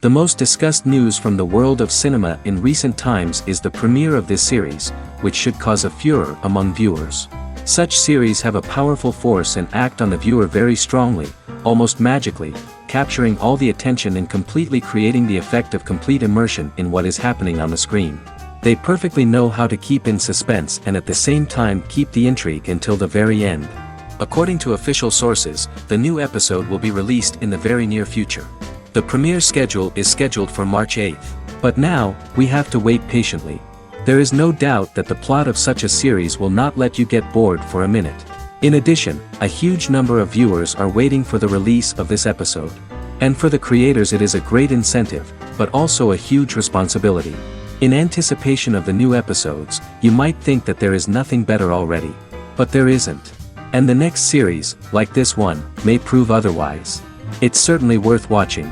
The most discussed news from the world of cinema in recent times is the premiere of this series, which should cause a furor among viewers. Such series have a powerful force and act on the viewer very strongly, almost magically, capturing all the attention and completely creating the effect of complete immersion in what is happening on the screen. They perfectly know how to keep in suspense and at the same time keep the intrigue until the very end. According to official sources, the new episode will be released in the very near future. The premiere schedule is scheduled for March 8th. But now, we have to wait patiently. There is no doubt that the plot of such a series will not let you get bored for a minute. In addition, a huge number of viewers are waiting for the release of this episode. And for the creators it is a great incentive, but also a huge responsibility. In anticipation of the new episodes, you might think that there is nothing better already. But there isn't. And the next series, like this one, may prove otherwise. It's certainly worth watching.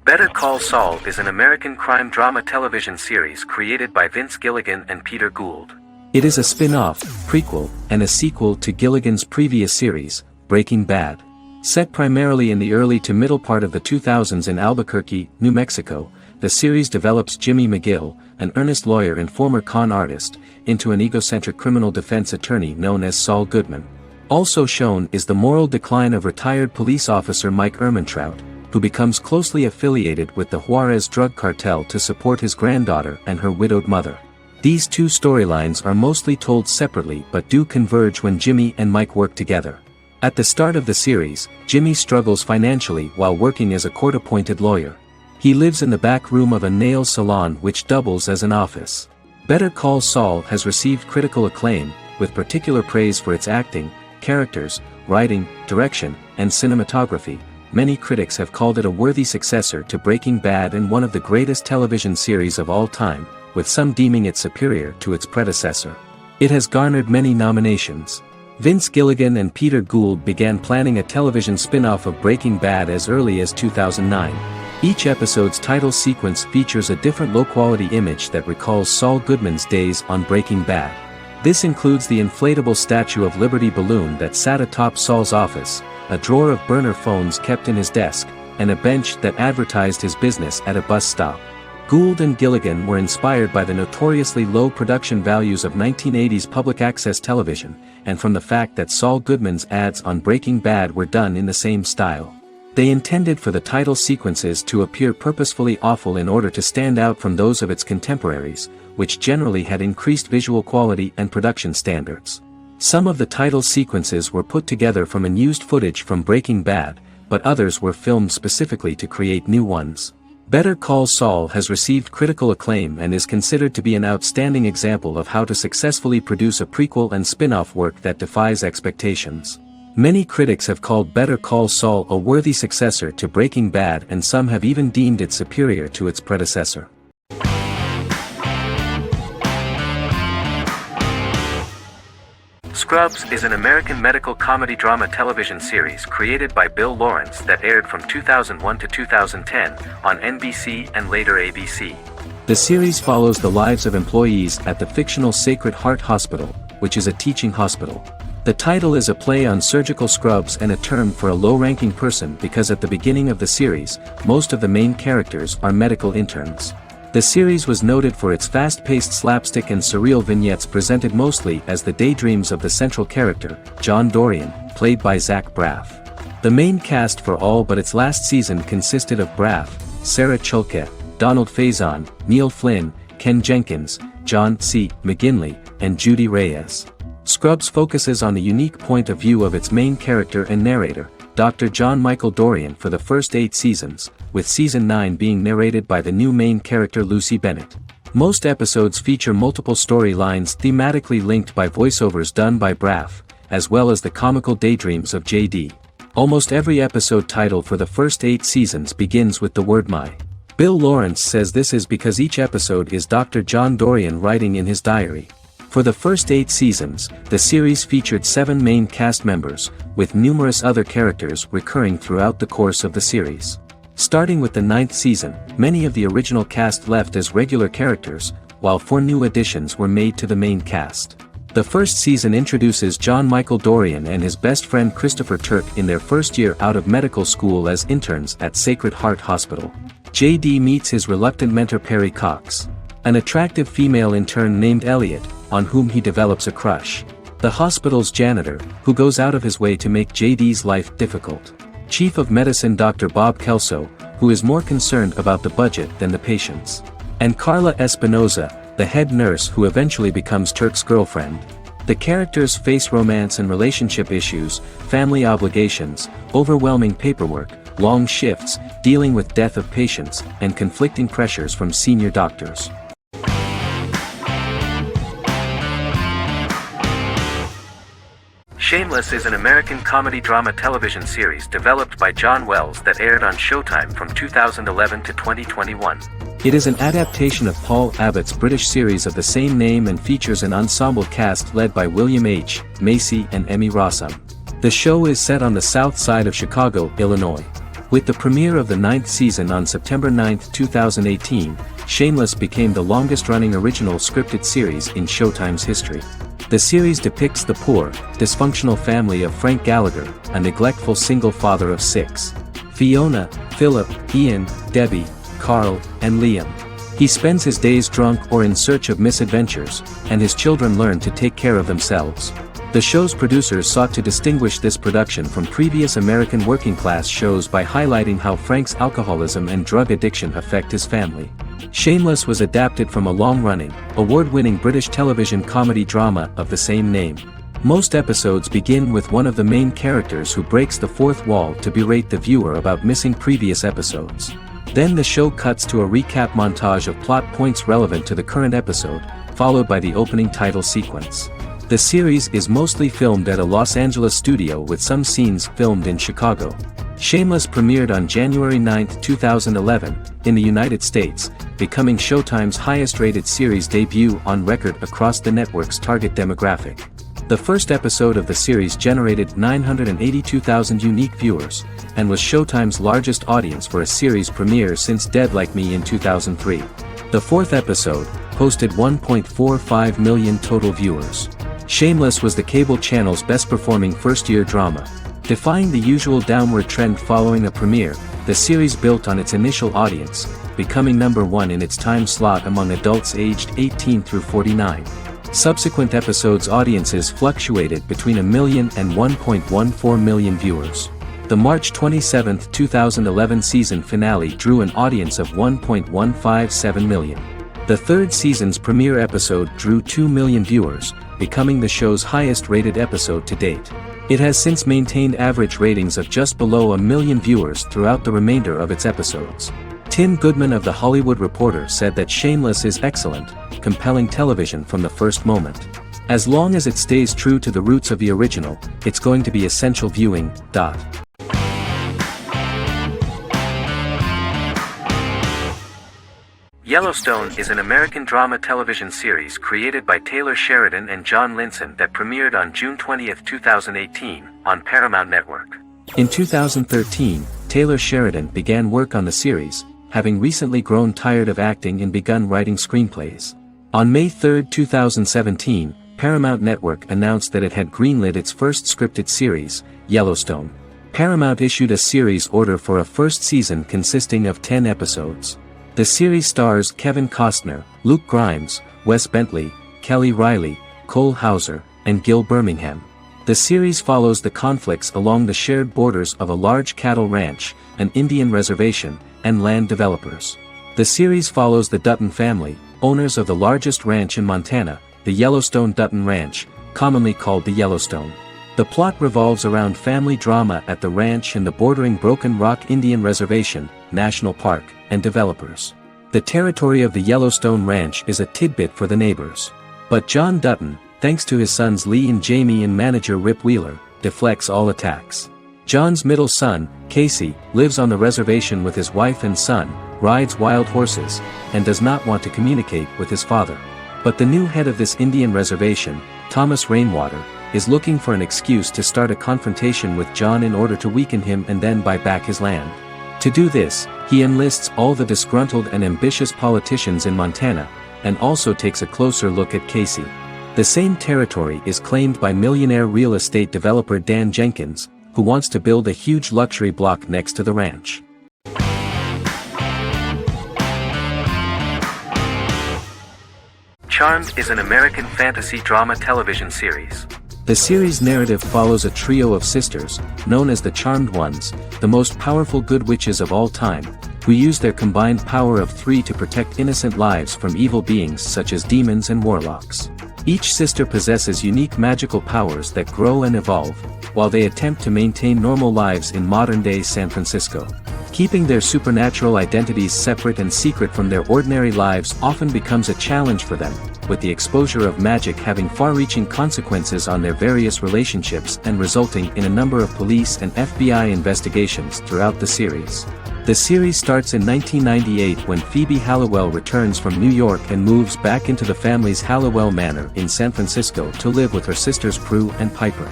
Better Call Saul is an American crime drama television series created by Vince Gilligan and Peter Gould. It is a spin-off, prequel, and a sequel to Gilligan's previous series, Breaking Bad. Set primarily in the early to middle part of the 2000s in Albuquerque, New Mexico, the series develops Jimmy McGill, an earnest lawyer and former con artist, into an egocentric criminal defense attorney known as Saul Goodman. Also shown is the moral decline of retired police officer Mike Ehrmantraut, who becomes closely affiliated with the Juarez drug cartel to support his granddaughter and her widowed mother. These two storylines are mostly told separately but do converge when Jimmy and Mike work together. At the start of the series, Jimmy struggles financially while working as a court-appointed lawyer. He lives in the back room of a nail salon which doubles as an office. Better Call Saul has received critical acclaim, with particular praise for its acting, characters, writing, direction, and cinematography. Many critics have called it a worthy successor to Breaking Bad and one of the greatest television series of all time, with some deeming it superior to its predecessor. It has garnered many nominations. Vince Gilligan and Peter Gould began planning a television spin-off of Breaking Bad as early as 2009. Each episode's title sequence features a different low-quality image that recalls Saul Goodman's days on Breaking Bad. This includes the inflatable Statue of Liberty balloon that sat atop Saul's office, a drawer of burner phones kept in his desk, and a bench that advertised his business at a bus stop. Gould and Gilligan were inspired by the notoriously low production values of 1980s public access television, and from the fact that Saul Goodman's ads on Breaking Bad were done in the same style. They intended for the title sequences to appear purposefully awful in order to stand out from those of its contemporaries, which generally had increased visual quality and production standards. Some of the title sequences were put together from unused footage from Breaking Bad, but others were filmed specifically to create new ones. Better Call Saul has received critical acclaim and is considered to be an outstanding example of how to successfully produce a prequel and spin-off work that defies expectations. Many critics have called Better Call Saul a worthy successor to Breaking Bad, and some have even deemed it superior to its predecessor. Scrubs is an American medical comedy drama television series created by Bill Lawrence that aired from 2001 to 2010 on NBC and later ABC. The series follows the lives of employees at the fictional Sacred Heart Hospital, which is a teaching hospital. The title is a play on surgical scrubs and a term for a low-ranking person because at the beginning of the series, most of the main characters are medical interns. The series was noted for its fast-paced slapstick and surreal vignettes presented mostly as the daydreams of the central character, John Dorian, played by Zach Braff. The main cast for all but its last season consisted of Braff, Sarah Chalke, Donald Faison, Neil Flynn, Ken Jenkins, John C. McGinley, and Judy Reyes. Scrubs focuses on the unique point of view of its main character and narrator, Dr. John Michael Dorian, for the first 8 seasons, with season 9 being narrated by the new main character Lucy Bennett. Most episodes feature multiple storylines thematically linked by voiceovers done by Braff, as well as the comical daydreams of JD. Almost every episode title for the first 8 seasons begins with the word my. Bill Lawrence says this is because each episode is Dr. John Dorian writing in his diary. For the first 8 seasons, the series featured 7 main cast members, with numerous other characters recurring throughout the course of the series. Starting with the 9th season, many of the original cast left as regular characters, while 4 new additions were made to the main cast. The first season introduces John Michael Dorian and his best friend Christopher Turk in their first year out of medical school as interns at Sacred Heart Hospital. JD meets his reluctant mentor Perry Cox, an attractive female intern named Elliot, on whom he develops a crush. The hospital's janitor, who goes out of his way to make JD's life difficult. Chief of Medicine Dr. Bob Kelso, who is more concerned about the budget than the patients. And Carla Espinoza, the head nurse who eventually becomes Turk's girlfriend. The characters face romance and relationship issues, family obligations, overwhelming paperwork, long shifts, dealing with death of patients, and conflicting pressures from senior doctors. Shameless is an American comedy drama television series developed by John Wells that aired on Showtime from 2011 to 2021. It is an adaptation of Paul Abbott's British series of the same name and features an ensemble cast led by William H. Macy and Emmy Rossum. The show is set on the south side of Chicago, Illinois. With the premiere of the 9th season on September 9, 2018, Shameless became the longest-running original scripted series in Showtime's history. The series depicts the poor, dysfunctional family of Frank Gallagher, a neglectful single father of 6. Fiona, Philip, Ian, Debbie, Carl, and Liam. He spends his days drunk or in search of misadventures, and his children learn to take care of themselves. The show's producers sought to distinguish this production from previous American working-class shows by highlighting how Frank's alcoholism and drug addiction affect his family. Shameless was adapted from a long-running, award-winning British television comedy drama of the same name. Most episodes begin with one of the main characters who breaks the fourth wall to berate the viewer about missing previous episodes. Then the show cuts to a recap montage of plot points relevant to the current episode, followed by the opening title sequence. The series is mostly filmed at a Los Angeles studio with some scenes filmed in Chicago. Shameless premiered on January 9, 2011, in the United States, becoming Showtime's highest-rated series debut on record across the network's target demographic. The first episode of the series generated 982,000 unique viewers, and was Showtime's largest audience for a series premiere since Dead Like Me in 2003. The fourth episode posted 1.45 million total viewers. Shameless was the cable channel's best-performing first-year drama. Defying the usual downward trend following a premiere, the series built on its initial audience, becoming number 1 in its time slot among adults aged 18 through 49. Subsequent episodes' audiences fluctuated between 1 million and 1.14 million viewers. The March 27, 2011 season finale drew an audience of 1.157 million. The third season's premiere episode drew 2 million viewers, becoming the show's highest-rated episode to date. It has since maintained average ratings of just below 1 million viewers throughout the remainder of its episodes. Tim Goodman of The Hollywood Reporter said that Shameless is excellent, compelling television from the first moment. As long as it stays true to the roots of the original, it's going to be essential viewing. Yellowstone is an American drama television series created by Taylor Sheridan and John Linson that premiered on June 20, 2018, on Paramount Network. In 2013, Taylor Sheridan began work on the series, having recently grown tired of acting and begun writing screenplays. On May 3, 2017, Paramount Network announced that it had greenlit its first scripted series, Yellowstone. Paramount issued a series order for a first season consisting of 10 episodes. The series stars Kevin Costner, Luke Grimes, Wes Bentley, Kelly Riley, Cole Hauser, and Gil Birmingham. The series follows the conflicts along the shared borders of a large cattle ranch, an Indian reservation, and land developers. The series follows the Dutton family, owners of the largest ranch in Montana, the Yellowstone Dutton Ranch, commonly called the Yellowstone. The plot revolves around family drama at the ranch and the bordering Broken Rock Indian Reservation, National Park, and developers. The territory of the Yellowstone Ranch is a tidbit for the neighbors. But John Dutton, thanks to his sons Lee and Jamie and manager Rip Wheeler, deflects all attacks. John's middle son, Casey, lives on the reservation with his wife and son, rides wild horses, and does not want to communicate with his father. But the new head of this Indian reservation, Thomas Rainwater, is looking for an excuse to start a confrontation with John in order to weaken him and then buy back his land. To do this, he enlists all the disgruntled and ambitious politicians in Montana, and also takes a closer look at Casey. The same territory is claimed by millionaire real estate developer Dan Jenkins, who wants to build a huge luxury block next to the ranch. Charmed is an American fantasy drama television series. The series' narrative follows a trio of sisters, known as the Charmed Ones, the most powerful good witches of all time, who use their combined power of 3 to protect innocent lives from evil beings such as demons and warlocks. Each sister possesses unique magical powers that grow and evolve, while they attempt to maintain normal lives in modern-day San Francisco. Keeping their supernatural identities separate and secret from their ordinary lives often becomes a challenge for them, with the exposure of magic having far-reaching consequences on their various relationships and resulting in a number of police and FBI investigations throughout the series. The series starts in 1998 when Phoebe Halliwell returns from New York and moves back into the family's Halliwell Manor in San Francisco to live with her sisters Prue and Piper.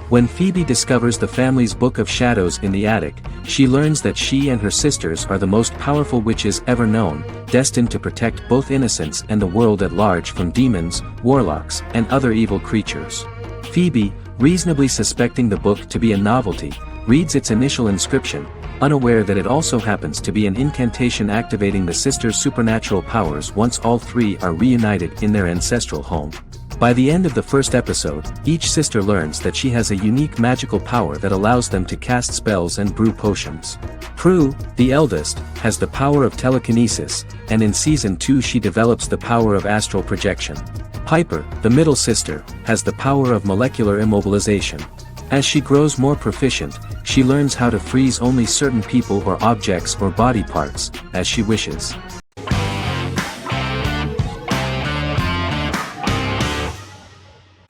When Phoebe discovers the family's Book of Shadows in the attic, she learns that she and her sisters are the most powerful witches ever known, destined to protect both innocents and the world at large from demons, warlocks, and other evil creatures. Phoebe, reasonably suspecting the book to be a novelty, reads its initial inscription, unaware that it also happens to be an incantation activating the sisters' supernatural powers once all 3 are reunited in their ancestral home. By the end of the first episode, each sister learns that she has a unique magical power that allows them to cast spells and brew potions. Prue, the eldest, has the power of telekinesis, and in Season 2 she develops the power of astral projection. Piper, the middle sister, has the power of molecular immobilization. As she grows more proficient, she learns how to freeze only certain people or objects or body parts, as she wishes.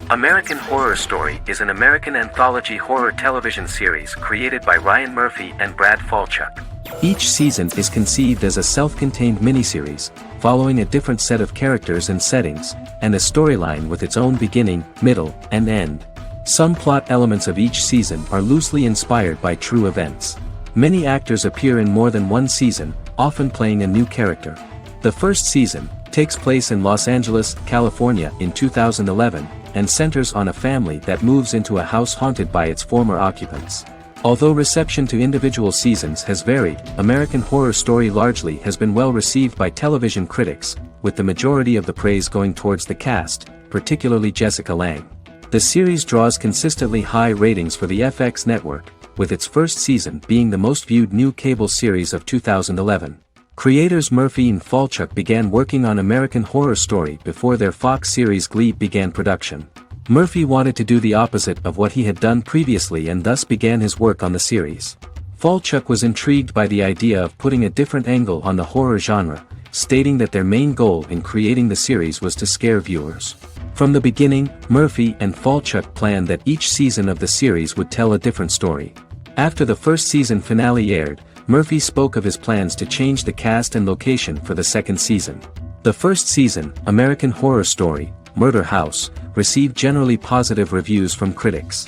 American Horror Story is an American anthology horror television series created by Ryan Murphy and Brad Falchuk. Each season is conceived as a self-contained miniseries, following a different set of characters and settings, and a storyline with its own beginning, middle, and end. Some plot elements of each season are loosely inspired by true events. Many actors appear in more than one season, often playing a new character. The first season takes place in Los Angeles, California in 2011, and centers on a family that moves into a house haunted by its former occupants. Although reception to individual seasons has varied, American Horror Story largely has been well received by television critics, with the majority of the praise going towards the cast, particularly Jessica Lange. The series draws consistently high ratings for the FX network, with its first season being the most viewed new cable series of 2011. Creators Murphy and Falchuk began working on American Horror Story before their Fox series Glee began production. Murphy wanted to do the opposite of what he had done previously and thus began his work on the series. Falchuk was intrigued by the idea of putting a different angle on the horror genre, stating that their main goal in creating the series was to scare viewers. From the beginning, Murphy and Falchuk planned that each season of the series would tell a different story. After the first season finale aired, Murphy spoke of his plans to change the cast and location for the second season. The first season, American Horror Story, Murder House, received generally positive reviews from critics.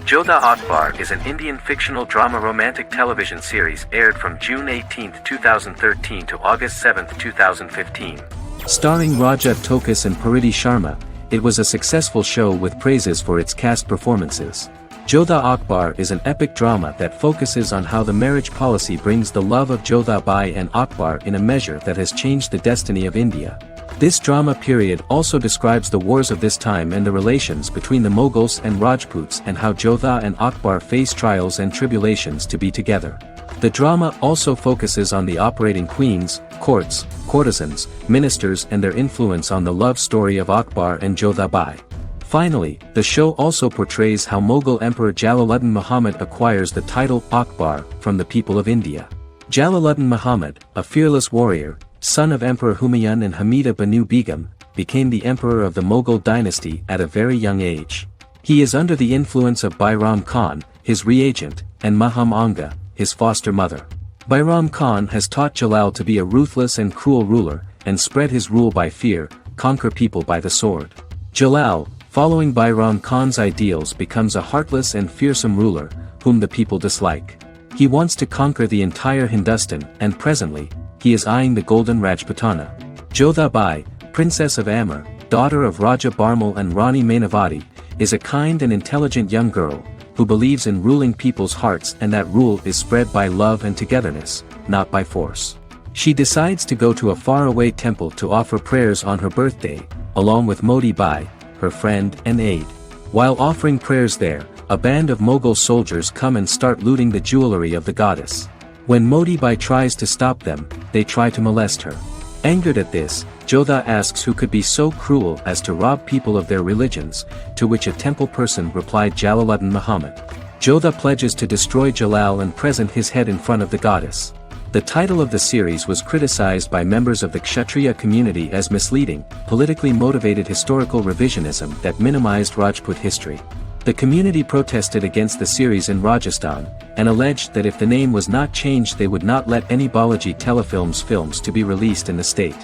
Jodha Akbar is an Indian fictional drama romantic television series aired from June 18, 2013 to August 7, 2015. Starring Rajat Tokas and Pariti Sharma, it was a successful show with praises for its cast performances. Jodha Akbar is an epic drama that focuses on how the marriage policy brings the love of Jodha Bai and Akbar in a measure that has changed the destiny of India. This drama period also describes the wars of this time and the relations between the Mughals and Rajputs and how Jodha and Akbar face trials and tribulations to be together. The drama also focuses on the operating queens, courts, courtesans, ministers and their influence on the love story of Akbar and Jodha Bai. Finally, the show also portrays how Mughal Emperor Jalaluddin Muhammad acquires the title Akbar from the people of India. Jalaluddin Muhammad, a fearless warrior, son of Emperor Humayun and Hamida Banu Begum, became the emperor of the Mughal dynasty at a very young age. He is under the influence of Bairam Khan, his reagent, and Maham Anga, his foster mother. Bairam Khan has taught Jalal to be a ruthless and cruel ruler, and spread his rule by fear, conquer people by the sword. Jalal, following Bairam Khan's ideals, becomes a heartless and fearsome ruler, whom the people dislike. He wants to conquer the entire Hindustan, and presently, he is eyeing the golden Rajputana. Jodha Bai, Princess of Amber, daughter of Raja Barmal and Rani Mainavati, is a kind and intelligent young girl, who believes in ruling people's hearts and that rule is spread by love and togetherness, not by force. She decides to go to a faraway temple to offer prayers on her birthday, along with Modi Bai, her friend and aide. While offering prayers there, a band of Mughal soldiers come and start looting the jewelry of the goddess. When Modi Bai tries to stop them, they try to molest her. Angered at this, Jodha asks who could be so cruel as to rob people of their religions, to which a temple person replied Jalaluddin Muhammad. Jodha pledges to destroy Jalal and present his head in front of the goddess. The title of the series was criticized by members of the Kshatriya community as misleading, politically motivated historical revisionism that minimized Rajput history. The community protested against the series in Rajasthan, and alleged that if the name was not changed they would not let any Balaji telefilms films to be released in the state.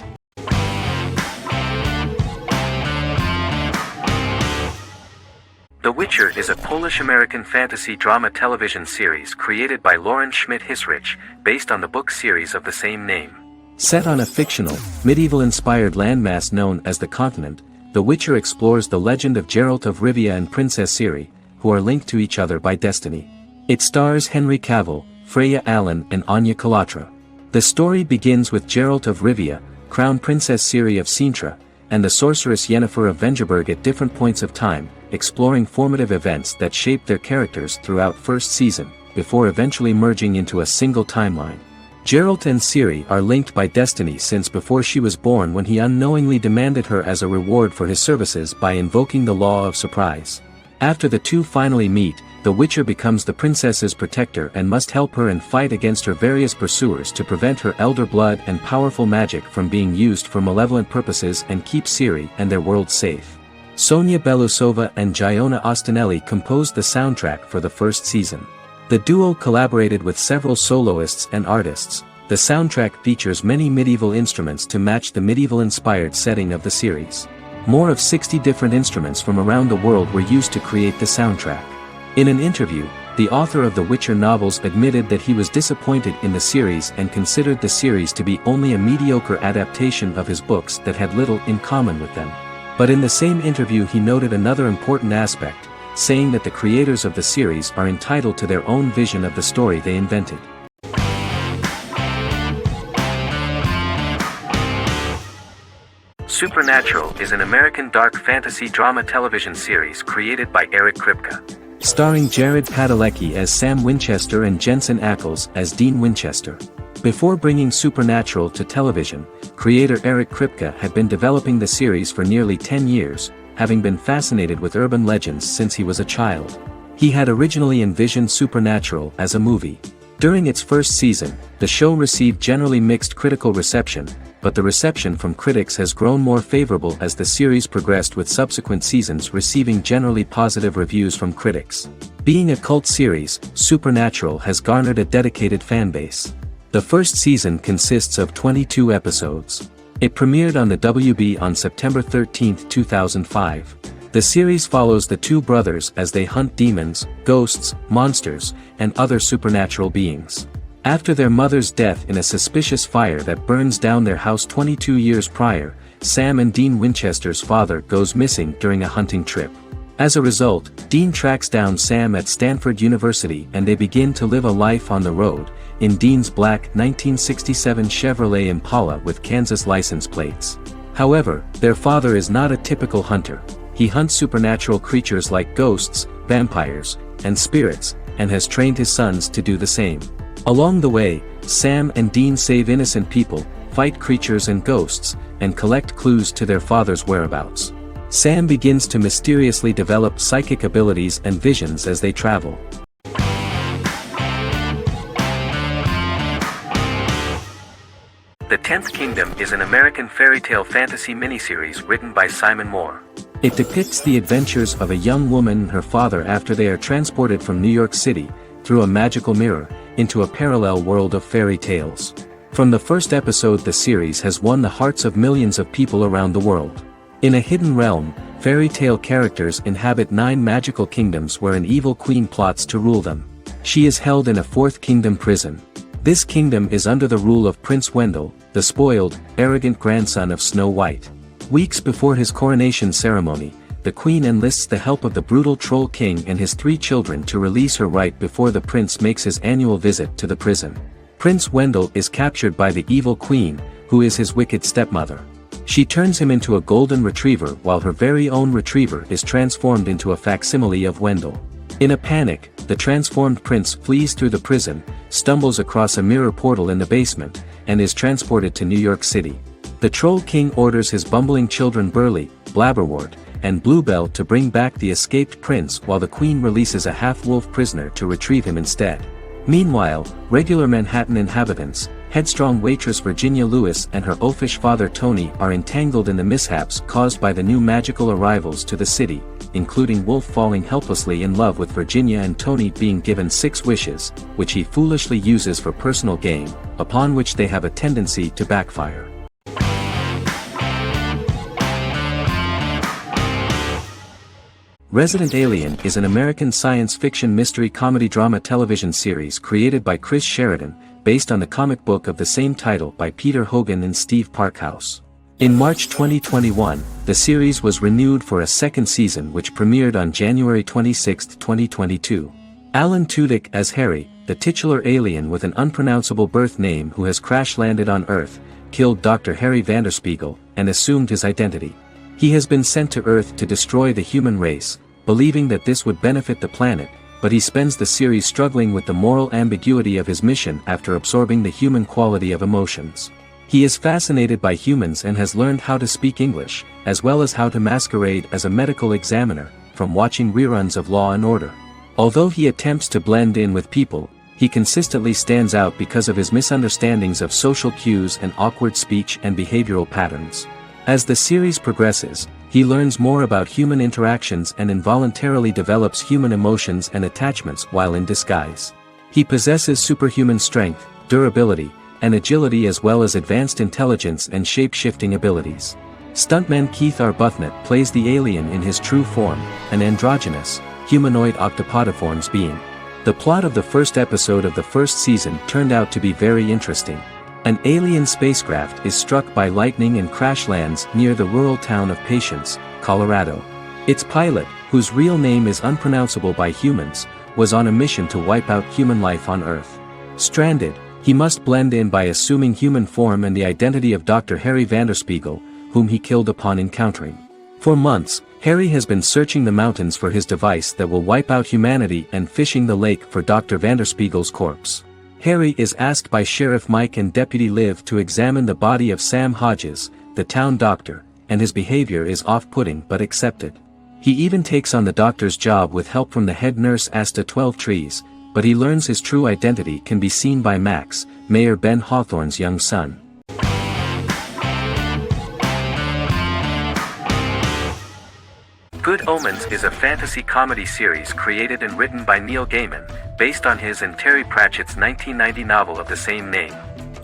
The Witcher is a Polish-American fantasy drama television series created by Lauren Schmidt-Hissrich, based on the book series of the same name. Set on a fictional, medieval-inspired landmass known as the Continent, The Witcher explores the legend of Geralt of Rivia and Princess Ciri, who are linked to each other by destiny. It stars Henry Cavill, Freya Allan and Anya Kalatra. The story begins with Geralt of Rivia, Crown Princess Ciri of Sintra, and the sorceress Yennefer of Vengerberg at different points of time, exploring formative events that shaped their characters throughout first season, before eventually merging into a single timeline. Geralt and Ciri are linked by destiny since before she was born when he unknowingly demanded her as a reward for his services by invoking the law of surprise. After the two finally meet, the Witcher becomes the princess's protector and must help her and fight against her various pursuers to prevent her elder blood and powerful magic from being used for malevolent purposes and keep Ciri and their world safe. Sonia Belousova and Giona Ostinelli composed the soundtrack for the first season. The duo collaborated with several soloists and artists. The soundtrack features many medieval instruments to match the medieval-inspired setting of the series. More of 60 different instruments from around the world were used to create the soundtrack. In an interview, the author of the Witcher novels admitted that he was disappointed in the series and considered the series to be only a mediocre adaptation of his books that had little in common with them. But in the same interview he noted another important aspect, saying that the creators of the series are entitled to their own vision of the story they invented. Supernatural is an American dark fantasy drama television series created by Eric Kripke. Starring Jared Padalecki as Sam Winchester and Jensen Ackles as Dean Winchester. Before bringing Supernatural to television, creator Eric Kripke had been developing the series for nearly 10 years, having been fascinated with urban legends since he was a child. He had originally envisioned Supernatural as a movie. During its first season, the show received generally mixed critical reception, but the reception from critics has grown more favorable as the series progressed, with subsequent seasons receiving generally positive reviews from critics. Being a cult series, Supernatural has garnered a dedicated fanbase. The first season consists of 22 episodes. It premiered on the WB on September 13, 2005. The series follows the two brothers as they hunt demons, ghosts, monsters, and other supernatural beings. After their mother's death in a suspicious fire that burns down their house 22 years prior, Sam and Dean Winchester's father goes missing during a hunting trip. As a result, Dean tracks down Sam at Stanford University and they begin to live a life on the road, in Dean's black 1967 Chevrolet Impala with Kansas license plates. However, their father is not a typical hunter. He hunts supernatural creatures like ghosts, vampires, and spirits, and has trained his sons to do the same. Along the way, Sam and Dean save innocent people, fight creatures and ghosts, and collect clues to their father's whereabouts. Sam begins to mysteriously develop psychic abilities and visions as they travel. The 10th Kingdom is an American fairy tale fantasy miniseries written by Simon Moore. It depicts the adventures of a young woman and her father after they are transported from New York City, through a magical mirror, into a parallel world of fairy tales. From the first episode, the series has won the hearts of millions of people around the world. In a hidden realm, fairy tale characters inhabit 9 magical kingdoms where an evil queen plots to rule them. She is held in a 4th kingdom prison. This kingdom is under the rule of Prince Wendell, the spoiled, arrogant grandson of Snow White. Weeks before his coronation ceremony, the queen enlists the help of the brutal Troll King and his 3 children to release her right before the prince makes his annual visit to the prison. Prince Wendell is captured by the evil queen, who is his wicked stepmother. She turns him into a golden retriever while her very own retriever is transformed into a facsimile of Wendell. In a panic, the transformed prince flees through the prison, stumbles across a mirror portal in the basement, and is transported to New York City. The Troll King orders his bumbling children Burley, Blabberwort, and Bluebell to bring back the escaped prince while the queen releases a half-wolf prisoner to retrieve him instead. Meanwhile, regular Manhattan inhabitants, headstrong waitress Virginia Lewis and her oafish father Tony are entangled in the mishaps caused by the new magical arrivals to the city, including Wolf falling helplessly in love with Virginia and Tony being given 6 wishes, which he foolishly uses for personal gain, upon which they have a tendency to backfire. Resident Alien is an American science fiction mystery comedy drama television series created by Chris Sheridan, based on the comic book of the same title by Peter Hogan and Steve Parkhouse. In March 2021, the series was renewed for a 2nd season which premiered on January 26, 2022. Alan Tudyk as Harry, the titular alien with an unpronounceable birth name who has crash-landed on Earth, killed Dr. Harry Vanderspiegel, and assumed his identity. He has been sent to Earth to destroy the human race, believing that this would benefit the planet, but he spends the series struggling with the moral ambiguity of his mission after absorbing the human quality of emotions. He is fascinated by humans and has learned how to speak English, as well as how to masquerade as a medical examiner, from watching reruns of Law and Order. Although he attempts to blend in with people, he consistently stands out because of his misunderstandings of social cues and awkward speech and behavioral patterns. As the series progresses, he learns more about human interactions and involuntarily develops human emotions and attachments while in disguise. He possesses superhuman strength, durability, and agility as well as advanced intelligence and shape-shifting abilities. Stuntman Keith Arbuthnot plays the alien in his true form, an androgynous, humanoid octopodiforms being. The plot of the first episode of the first season turned out to be very interesting. An alien spacecraft is struck by lightning and crash lands near the rural town of Patience, Colorado. Its pilot, whose real name is unpronounceable by humans, was on a mission to wipe out human life on Earth. Stranded, he must blend in by assuming human form and the identity of Dr. Harry Vanderspiegel, whom he killed upon encountering. For months, Harry has been searching the mountains for his device that will wipe out humanity and fishing the lake for Dr. Vanderspiegel's corpse. Harry is asked by Sheriff Mike and Deputy Liv to examine the body of Sam Hodges, the town doctor, and his behavior is off-putting but accepted. He even takes on the doctor's job with help from the head nurse Asta 12trees, but he learns his true identity can be seen by Max, Mayor Ben Hawthorne's young son. Good Omens is a fantasy comedy series created and written by Neil Gaiman, based on his and Terry Pratchett's 1990 novel of the same name.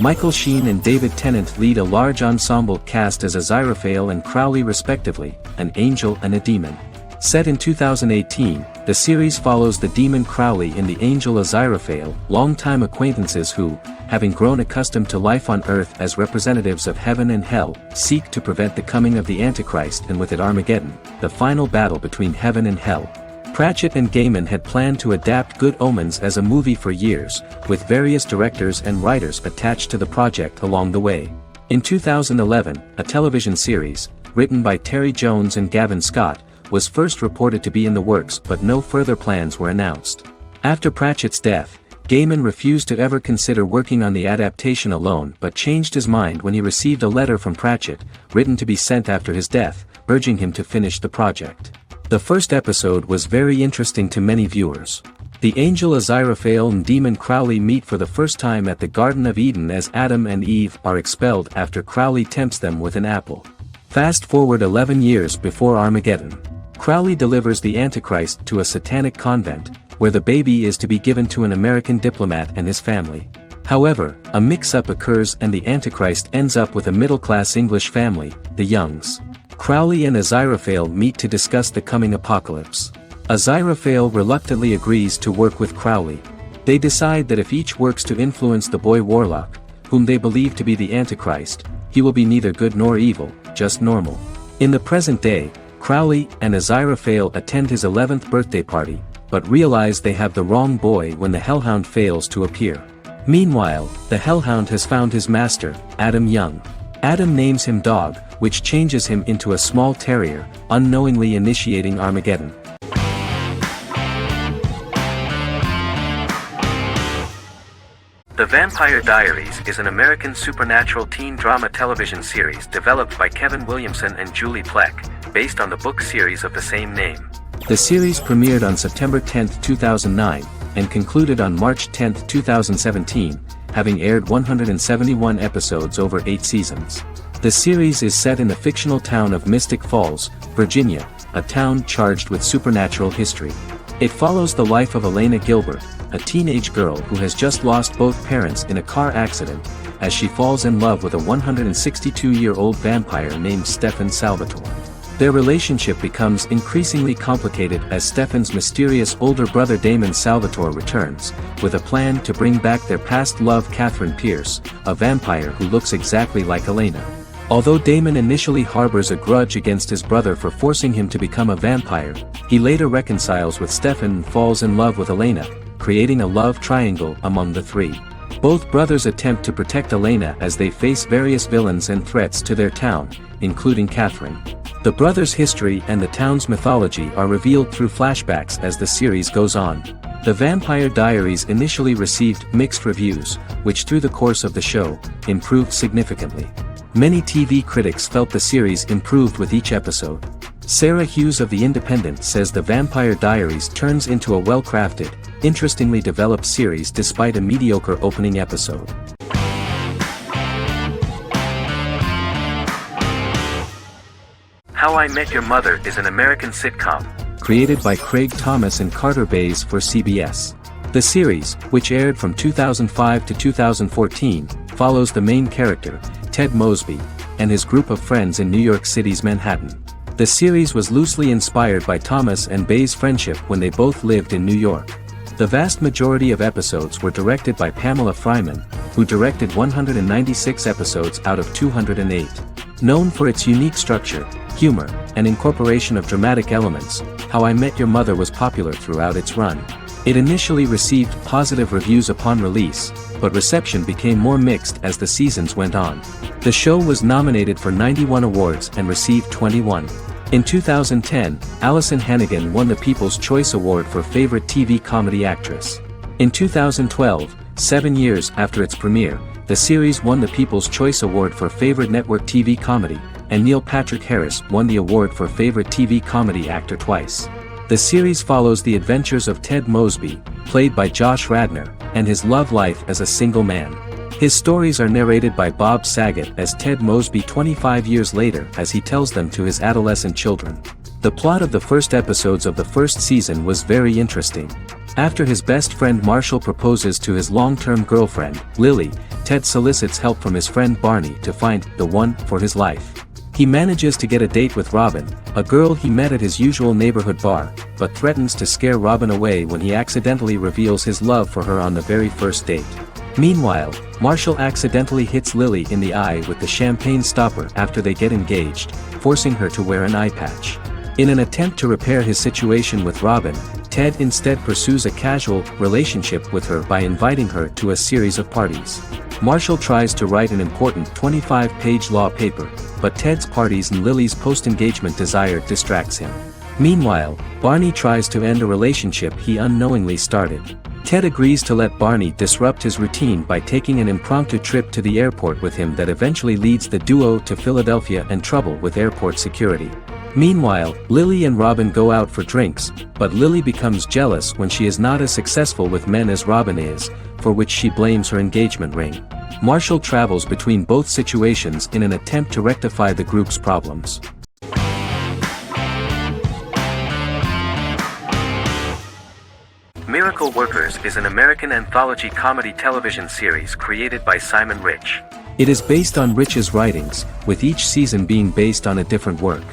Michael Sheen and David Tennant lead a large ensemble cast as Aziraphale and Crowley respectively, an angel and a demon. Set in 2018, the series follows the demon Crowley and the angel Aziraphale, longtime acquaintances who, having grown accustomed to life on Earth as representatives of heaven and hell, seek to prevent the coming of the Antichrist and with it Armageddon, the final battle between heaven and hell. Pratchett and Gaiman had planned to adapt Good Omens as a movie for years, with various directors and writers attached to the project along the way. In 2011, a television series, written by Terry Jones and Gavin Scott, was first reported to be in the works but no further plans were announced. After Pratchett's death, Gaiman refused to ever consider working on the adaptation alone but changed his mind when he received a letter from Pratchett, written to be sent after his death, urging him to finish the project. The first episode was very interesting to many viewers. The angel Aziraphale and demon Crowley meet for the first time at the Garden of Eden as Adam and Eve are expelled after Crowley tempts them with an apple. Fast forward 11 years before Armageddon. Crowley delivers the Antichrist to a satanic convent, where the baby is to be given to an American diplomat and his family. However, a mix-up occurs and the Antichrist ends up with a middle-class English family, the Youngs. Crowley and Aziraphale meet to discuss the coming apocalypse. Aziraphale reluctantly agrees to work with Crowley. They decide that if each works to influence the boy warlock, whom they believe to be the Antichrist, he will be neither good nor evil, just normal. In the present day, Crowley and Aziraphale attend his 11th birthday party, but realize they have the wrong boy when the Hellhound fails to appear. Meanwhile, the Hellhound has found his master, Adım Young. Adım names him Dog, which changes him into a small terrier, unknowingly initiating Armageddon. The Vampire Diaries is an American supernatural teen drama television series developed by Kevin Williamson and Julie Plec, based on the book series of the same name. The series premiered on September 10, 2009, and concluded on March 10, 2017, having aired 171 episodes over 8 seasons. The series is set in the fictional town of Mystic Falls, Virginia, a town charged with supernatural history. It follows the life of Elena Gilbert, a teenage girl who has just lost both parents in a car accident, as she falls in love with a 162-year-old vampire named Stefan Salvatore. Their relationship becomes increasingly complicated as Stefan's mysterious older brother Damon Salvatore returns, with a plan to bring back their past love Catherine Pierce, a vampire who looks exactly like Elena. Although Damon initially harbors a grudge against his brother for forcing him to become a vampire, he later reconciles with Stefan and falls in love with Elena, creating a love triangle among the three. Both brothers attempt to protect Elena as they face various villains and threats to their town, including Catherine. The brothers' history and the town's mythology are revealed through flashbacks as the series goes on. The Vampire Diaries initially received mixed reviews, which through the course of the show, improved significantly. Many TV critics felt the series improved with each episode. Sarah Hughes of The Independent says The Vampire Diaries turns into a well-crafted, interestingly developed series despite a mediocre opening episode. How I Met Your Mother is an American sitcom, created by Craig Thomas and Carter Bays for CBS. The series, which aired from 2005 to 2014, follows the main character, Ted Mosby, and his group of friends in New York City's Manhattan. The series was loosely inspired by Thomas and Bays' friendship when they both lived in New York. The vast majority of episodes were directed by Pamela Fryman, who directed 196 episodes out of 208. Known for its unique structure, humor, and incorporation of dramatic elements, How I Met Your Mother was popular throughout its run. It initially received positive reviews upon release, but reception became more mixed as the seasons went on. The show was nominated for 91 awards and received 21. In 2010, Allison Hannigan won the People's Choice Award for Favorite TV Comedy Actress. In 2012, 7 years after its premiere, the series won the People's Choice Award for Favorite Network TV Comedy, and Neil Patrick Harris won the award for Favorite TV Comedy Actor twice. The series follows the adventures of Ted Mosby, played by Josh Radnor, and his love life as a single man. His stories are narrated by Bob Saget as Ted Mosby 25 years later as he tells them to his adolescent children. The plot of the first episodes of the first season was very interesting. After his best friend Marshall proposes to his long-term girlfriend, Lily, Ted solicits help from his friend Barney to find the one for his life. He manages to get a date with Robin, a girl he met at his usual neighborhood bar, but threatens to scare Robin away when he accidentally reveals his love for her on the very first date. Meanwhile, Marshall accidentally hits Lily in the eye with the champagne stopper after they get engaged, forcing her to wear an eye patch. In an attempt to repair his situation with Robin, Ted instead pursues a casual relationship with her by inviting her to a series of parties. Marshall tries to write an important 25-page law paper, but Ted's parties and Lily's post-engagement desire distracts him. Meanwhile, Barney tries to end a relationship he unknowingly started. Ted agrees to let Barney disrupt his routine by taking an impromptu trip to the airport with him that eventually leads the duo to Philadelphia and trouble with airport security. Meanwhile, Lily and Robin go out for drinks, but Lily becomes jealous when she is not as successful with men as Robin is, for which she blames her engagement ring. Marshall travels between both situations in an attempt to rectify the group's problems. Miracle Workers is an American anthology comedy television series created by Simon Rich. It is based on Rich's writings, with each season being based on a different work.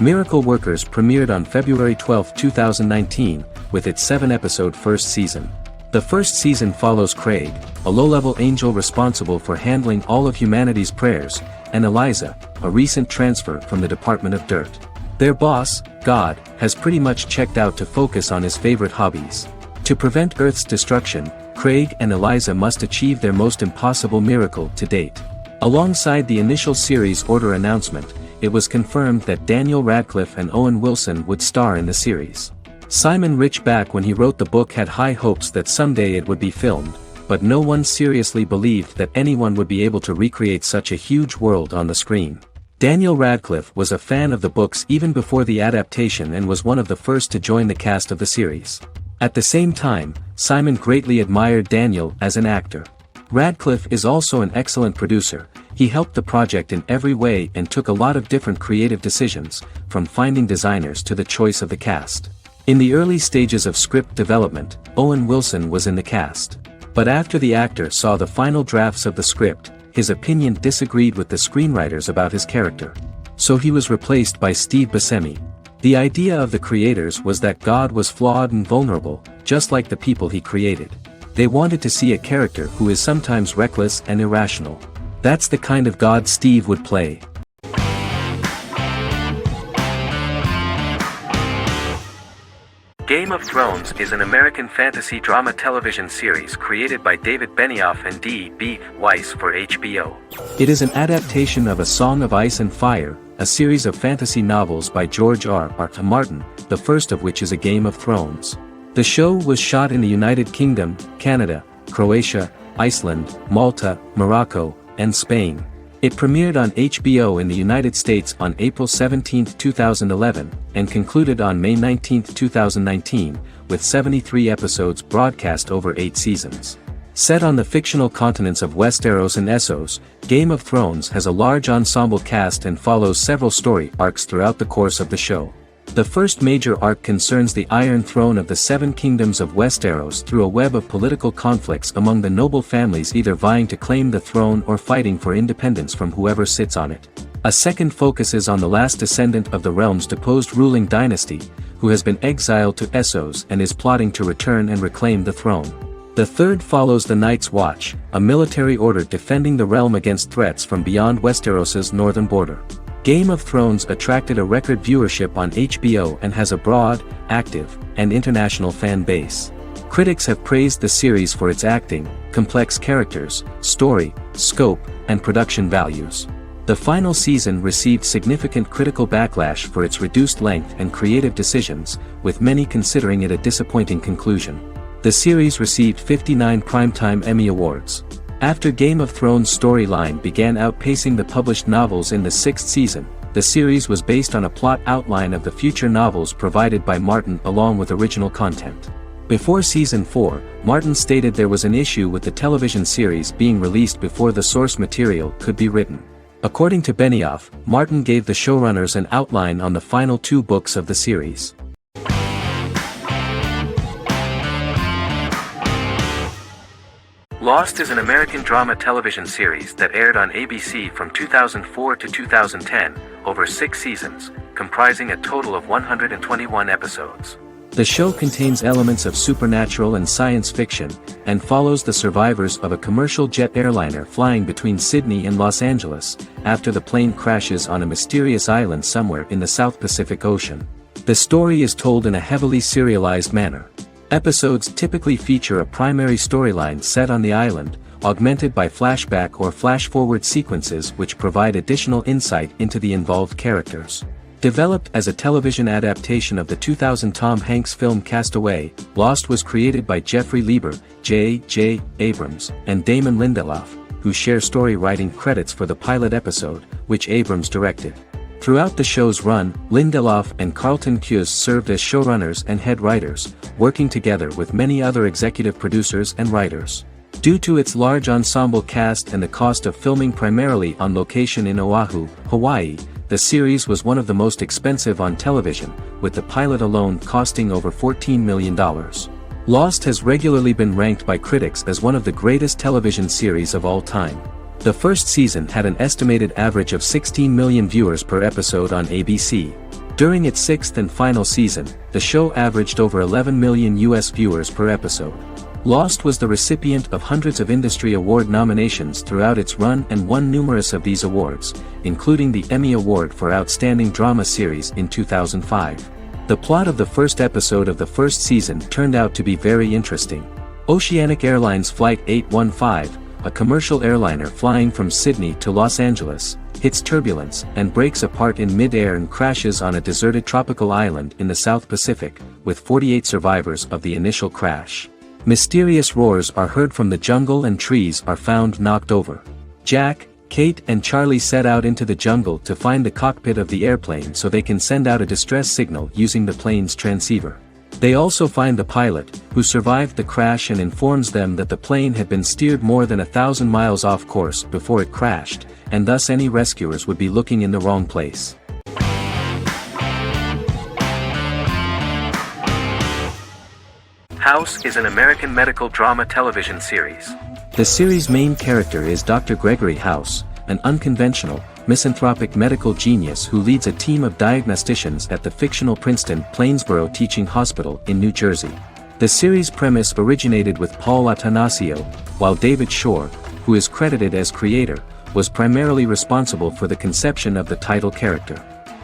Miracle Workers premiered on February 12, 2019, with its 7-episode first season. The first season follows Craig, a low-level angel responsible for handling all of humanity's prayers, and Eliza, a recent transfer from the Department of Dirt. Their boss, God, has pretty much checked out to focus on his favorite hobbies. To prevent Earth's destruction, Craig and Eliza must achieve their most impossible miracle to date. Alongside the initial series order announcement, it was confirmed that Daniel Radcliffe and Owen Wilson would star in the series. Simon Rich back when he wrote the book had high hopes that someday it would be filmed, but no one seriously believed that anyone would be able to recreate such a huge world on the screen. Daniel Radcliffe was a fan of the books even before the adaptation and was one of the first to join the cast of the series. At the same time, Simon greatly admired Daniel as an actor. Radcliffe is also an excellent producer. He helped the project in every way and took a lot of different creative decisions, from finding designers to the choice of the cast. In the early stages of script development, Owen Wilson was in the cast. But after the actor saw the final drafts of the script, his opinion disagreed with the screenwriters about his character. So he was replaced by Steve Buscemi. The idea of the creators was that God was flawed and vulnerable, just like the people he created. They wanted to see a character who is sometimes reckless and irrational. That's the kind of God Steve would play. Game of Thrones is an American fantasy drama television series created by David Benioff and D.B. Weiss for HBO. It is an adaptation of A Song of Ice and Fire, a series of fantasy novels by George R.R. Martin, the first of which is A Game of Thrones. The show was shot in the United Kingdom, Canada, Croatia, Iceland, Malta, Morocco, and Spain. It premiered on HBO in the United States on April 17, 2011, and concluded on May 19, 2019, with 73 episodes broadcast over 8 seasons. Set on the fictional continents of Westeros and Essos, Game of Thrones has a large ensemble cast and follows several story arcs throughout the course of the show. The first major arc concerns the Iron Throne of the Seven Kingdoms of Westeros through a web of political conflicts among the noble families either vying to claim the throne or fighting for independence from whoever sits on it. A second focuses on the last descendant of the realm's deposed ruling dynasty, who has been exiled to Essos and is plotting to return and reclaim the throne. The third follows the Night's Watch, a military order defending the realm against threats from beyond Westeros's northern border. Game of Thrones attracted a record viewership on HBO and has a broad, active, and international fan base. Critics have praised the series for its acting, complex characters, story, scope, and production values. The final season received significant critical backlash for its reduced length and creative decisions, with many considering it a disappointing conclusion. The series received 59 Primetime Emmy Awards. After Game of Thrones' storyline began outpacing the published novels in the 6th season, the series was based on a plot outline of the future novels provided by Martin along with original content. Before Season 4, Martin stated there was an issue with the television series being released before the source material could be written. According to Benioff, Martin gave the showrunners an outline on the final 2 books of the series. Lost is an American drama television series that aired on ABC from 2004 to 2010, over 6 seasons, comprising a total of 121 episodes. The show contains elements of supernatural and science fiction, and follows the survivors of a commercial jet airliner flying between Sydney and Los Angeles, after the plane crashes on a mysterious island somewhere in the South Pacific Ocean. The story is told in a heavily serialized manner. Episodes typically feature a primary storyline set on the island, augmented by flashback or flash-forward sequences which provide additional insight into the involved characters. Developed as a television adaptation of the 2000 Tom Hanks film Castaway, Lost was created by Jeffrey Lieber, J.J. Abrams, and Damon Lindelof, who share story writing credits for the pilot episode, which Abrams directed. Throughout the show's run, Lindelof and Carlton Cuse served as showrunners and head writers, working together with many other executive producers and writers. Due to its large ensemble cast and the cost of filming primarily on location in Oahu, Hawaii, the series was one of the most expensive on television, with the pilot alone costing over $14 million. Lost has regularly been ranked by critics as one of the greatest television series of all time. The first season had an estimated average of 16 million viewers per episode on ABC. During its 6th and final season, the show averaged over 11 million US viewers per episode. Lost was the recipient of hundreds of industry award nominations throughout its run and won numerous of these awards, including the Emmy Award for Outstanding Drama Series in 2005. The plot of the first episode of the first season turned out to be very interesting. Oceanic Airlines Flight 815, a commercial airliner flying from Sydney to Los Angeles, hits turbulence and breaks apart in mid-air and crashes on a deserted tropical island in the South Pacific, with 48 survivors of the initial crash. Mysterious roars are heard from the jungle and trees are found knocked over. Jack, Kate and Charlie set out into the jungle to find the cockpit of the airplane so they can send out a distress signal using the plane's transceiver. They also find the pilot, who survived the crash and informs them that the plane had been steered more than 1,000 miles off course before it crashed, and thus any rescuers would be looking in the wrong place. House is an American medical drama television series. The series' main character is Dr. Gregory House, an unconventional, misanthropic medical genius who leads a team of diagnosticians at the fictional Princeton Plainsboro Teaching Hospital in New Jersey. The series' premise originated with Paul Attanasio, while David Shore, who is credited as creator, was primarily responsible for the conception of the title character.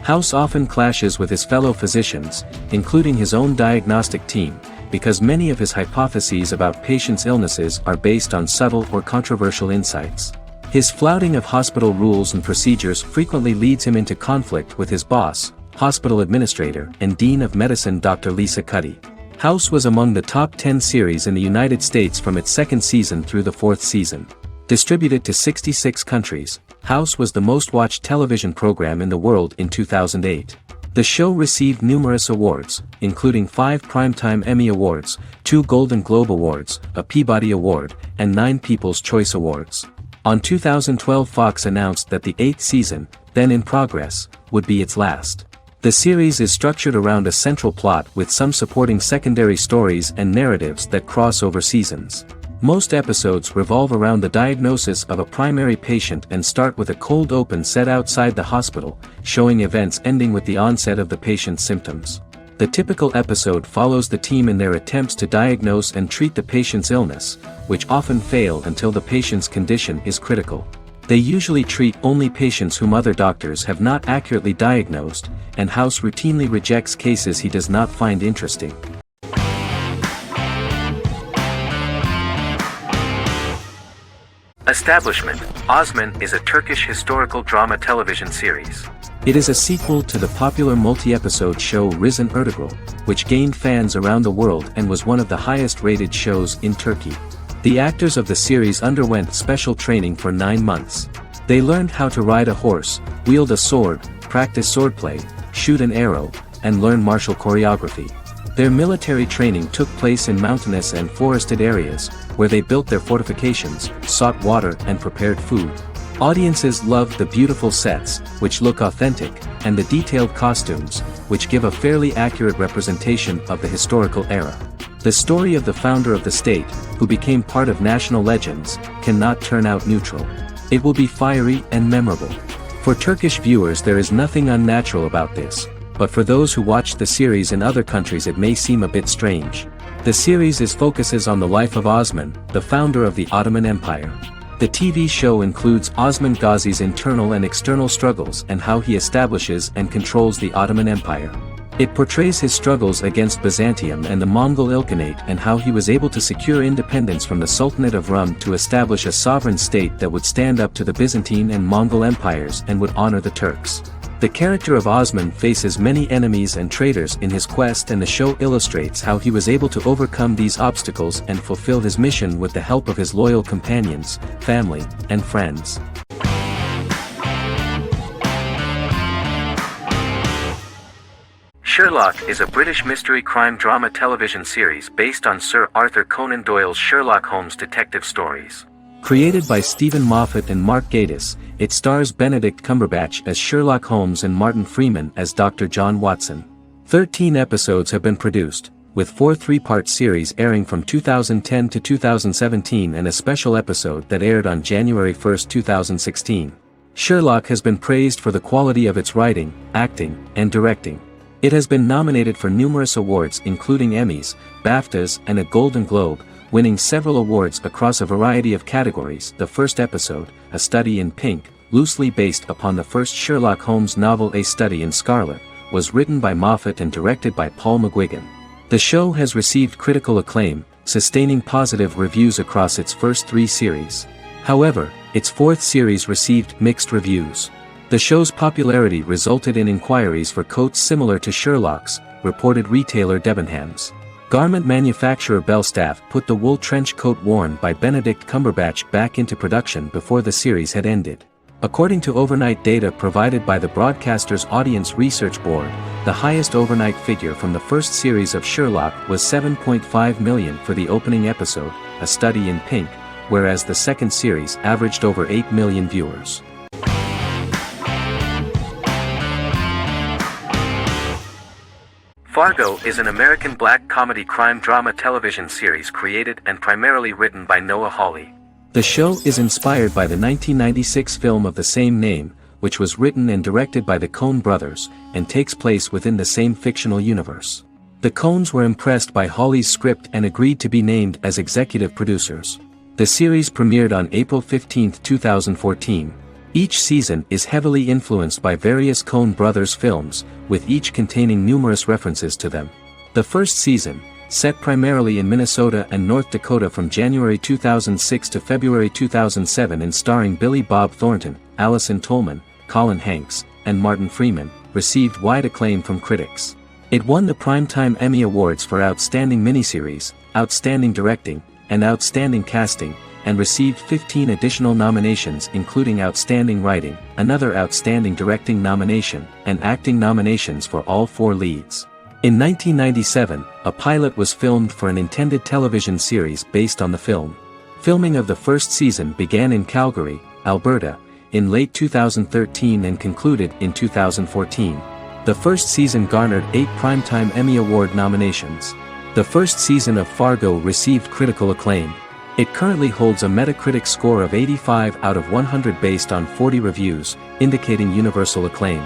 House often clashes with his fellow physicians, including his own diagnostic team, because many of his hypotheses about patients' illnesses are based on subtle or controversial insights. His flouting of hospital rules and procedures frequently leads him into conflict with his boss, hospital administrator and dean of medicine Dr. Lisa Cuddy. House was among the top 10 series in the United States from its second season through the fourth season. Distributed to 66 countries, House was the most-watched television program in the world in 2008. The show received numerous awards, including 5 Primetime Emmy Awards, 2 Golden Globe Awards, a Peabody Award, and 9 People's Choice Awards. On 2012 Fox announced that the 8th season, then in progress, would be its last. The series is structured around a central plot with some supporting secondary stories and narratives that cross over seasons. Most episodes revolve around the diagnosis of a primary patient and start with a cold open set outside the hospital, showing events ending with the onset of the patient's symptoms. The typical episode follows the team in their attempts to diagnose and treat the patient's illness, which often fail until the patient's condition is critical. They usually treat only patients whom other doctors have not accurately diagnosed, and House routinely rejects cases he does not find interesting. Establishment: Osman is a Turkish historical drama television series. It is a sequel to the popular multi-episode show Risen Ertugrul, which gained fans around the world and was one of the highest-rated shows in Turkey. The actors of the series underwent special training for 9 months. They learned how to ride a horse, wield a sword, practice swordplay, shoot an arrow, and learn martial choreography. Their military training took place in mountainous and forested areas, where they built their fortifications, sought water and prepared food. Audiences loved the beautiful sets, which look authentic, and the detailed costumes, which give a fairly accurate representation of the historical era. The story of the founder of the state, who became part of national legends, cannot turn out neutral. It will be fiery and memorable. For Turkish viewers there is nothing unnatural about this, but for those who watch the series in other countries it may seem a bit strange. The series focuses on the life of Osman, the founder of the Ottoman Empire. The TV show includes Osman Ghazi's internal and external struggles and how he establishes and controls the Ottoman Empire. It portrays his struggles against Byzantium and the Mongol Ilkhanate and how he was able to secure independence from the Sultanate of Rum to establish a sovereign state that would stand up to the Byzantine and Mongol empires and would honor the Turks. The character of Osman faces many enemies and traitors in his quest, and the show illustrates how he was able to overcome these obstacles and fulfill his mission with the help of his loyal companions, family, and friends. Sherlock is a British mystery crime drama television series based on Sir Arthur Conan Doyle's Sherlock Holmes detective stories. Created by Stephen Moffat and Mark Gatiss, it stars Benedict Cumberbatch as Sherlock Holmes and Martin Freeman as Dr. John Watson. 13 episodes have been produced, with 4 3-part series airing from 2010 to 2017 and a special episode that aired on January 1, 2016. Sherlock has been praised for the quality of its writing, acting, and directing. It has been nominated for numerous awards including Emmys, BAFTAs, and a Golden Globe, winning several awards across a variety of categories. The first episode, A Study in Pink, loosely based upon the first Sherlock Holmes novel A Study in Scarlet, was written by Moffat and directed by Paul McGuigan. The show has received critical acclaim, sustaining positive reviews across its first 3 series. However, its 4th series received mixed reviews. The show's popularity resulted in inquiries for coats similar to Sherlock's, reported retailer Debenhams. Garment manufacturer Belstaff put the wool trench coat worn by Benedict Cumberbatch back into production before the series had ended. According to overnight data provided by the broadcaster's Audience Research Board, the highest overnight figure from the first series of Sherlock was 7.5 million for the opening episode, A Study in Pink, whereas the second series averaged over 8 million viewers. Fargo is an American black comedy crime drama television series created and primarily written by Noah Hawley. The show is inspired by the 1996 film of the same name, which was written and directed by the Coen brothers, and takes place within the same fictional universe. The Coens were impressed by Hawley's script and agreed to be named as executive producers. The series premiered on April 15, 2014. Each season is heavily influenced by various Coen brothers films, with each containing numerous references to them. The first season, set primarily in Minnesota and North Dakota from January 2006 to February 2007 and starring Billy Bob Thornton, Allison Tolman, Colin Hanks, and Martin Freeman, received wide acclaim from critics. It won the Primetime Emmy Awards for Outstanding Miniseries, Outstanding Directing, and Outstanding Casting, and received 15 additional nominations including Outstanding Writing, another Outstanding Directing nomination, and acting nominations for all 4 leads. In 1997, a pilot was filmed for an intended television series based on the film. Filming of the first season began in Calgary, Alberta, in late 2013 and concluded in 2014. The first season garnered 8 Primetime Emmy Award nominations. The first season of Fargo received critical acclaim. It currently holds a Metacritic score of 85 out of 100 based on 40 reviews, indicating universal acclaim.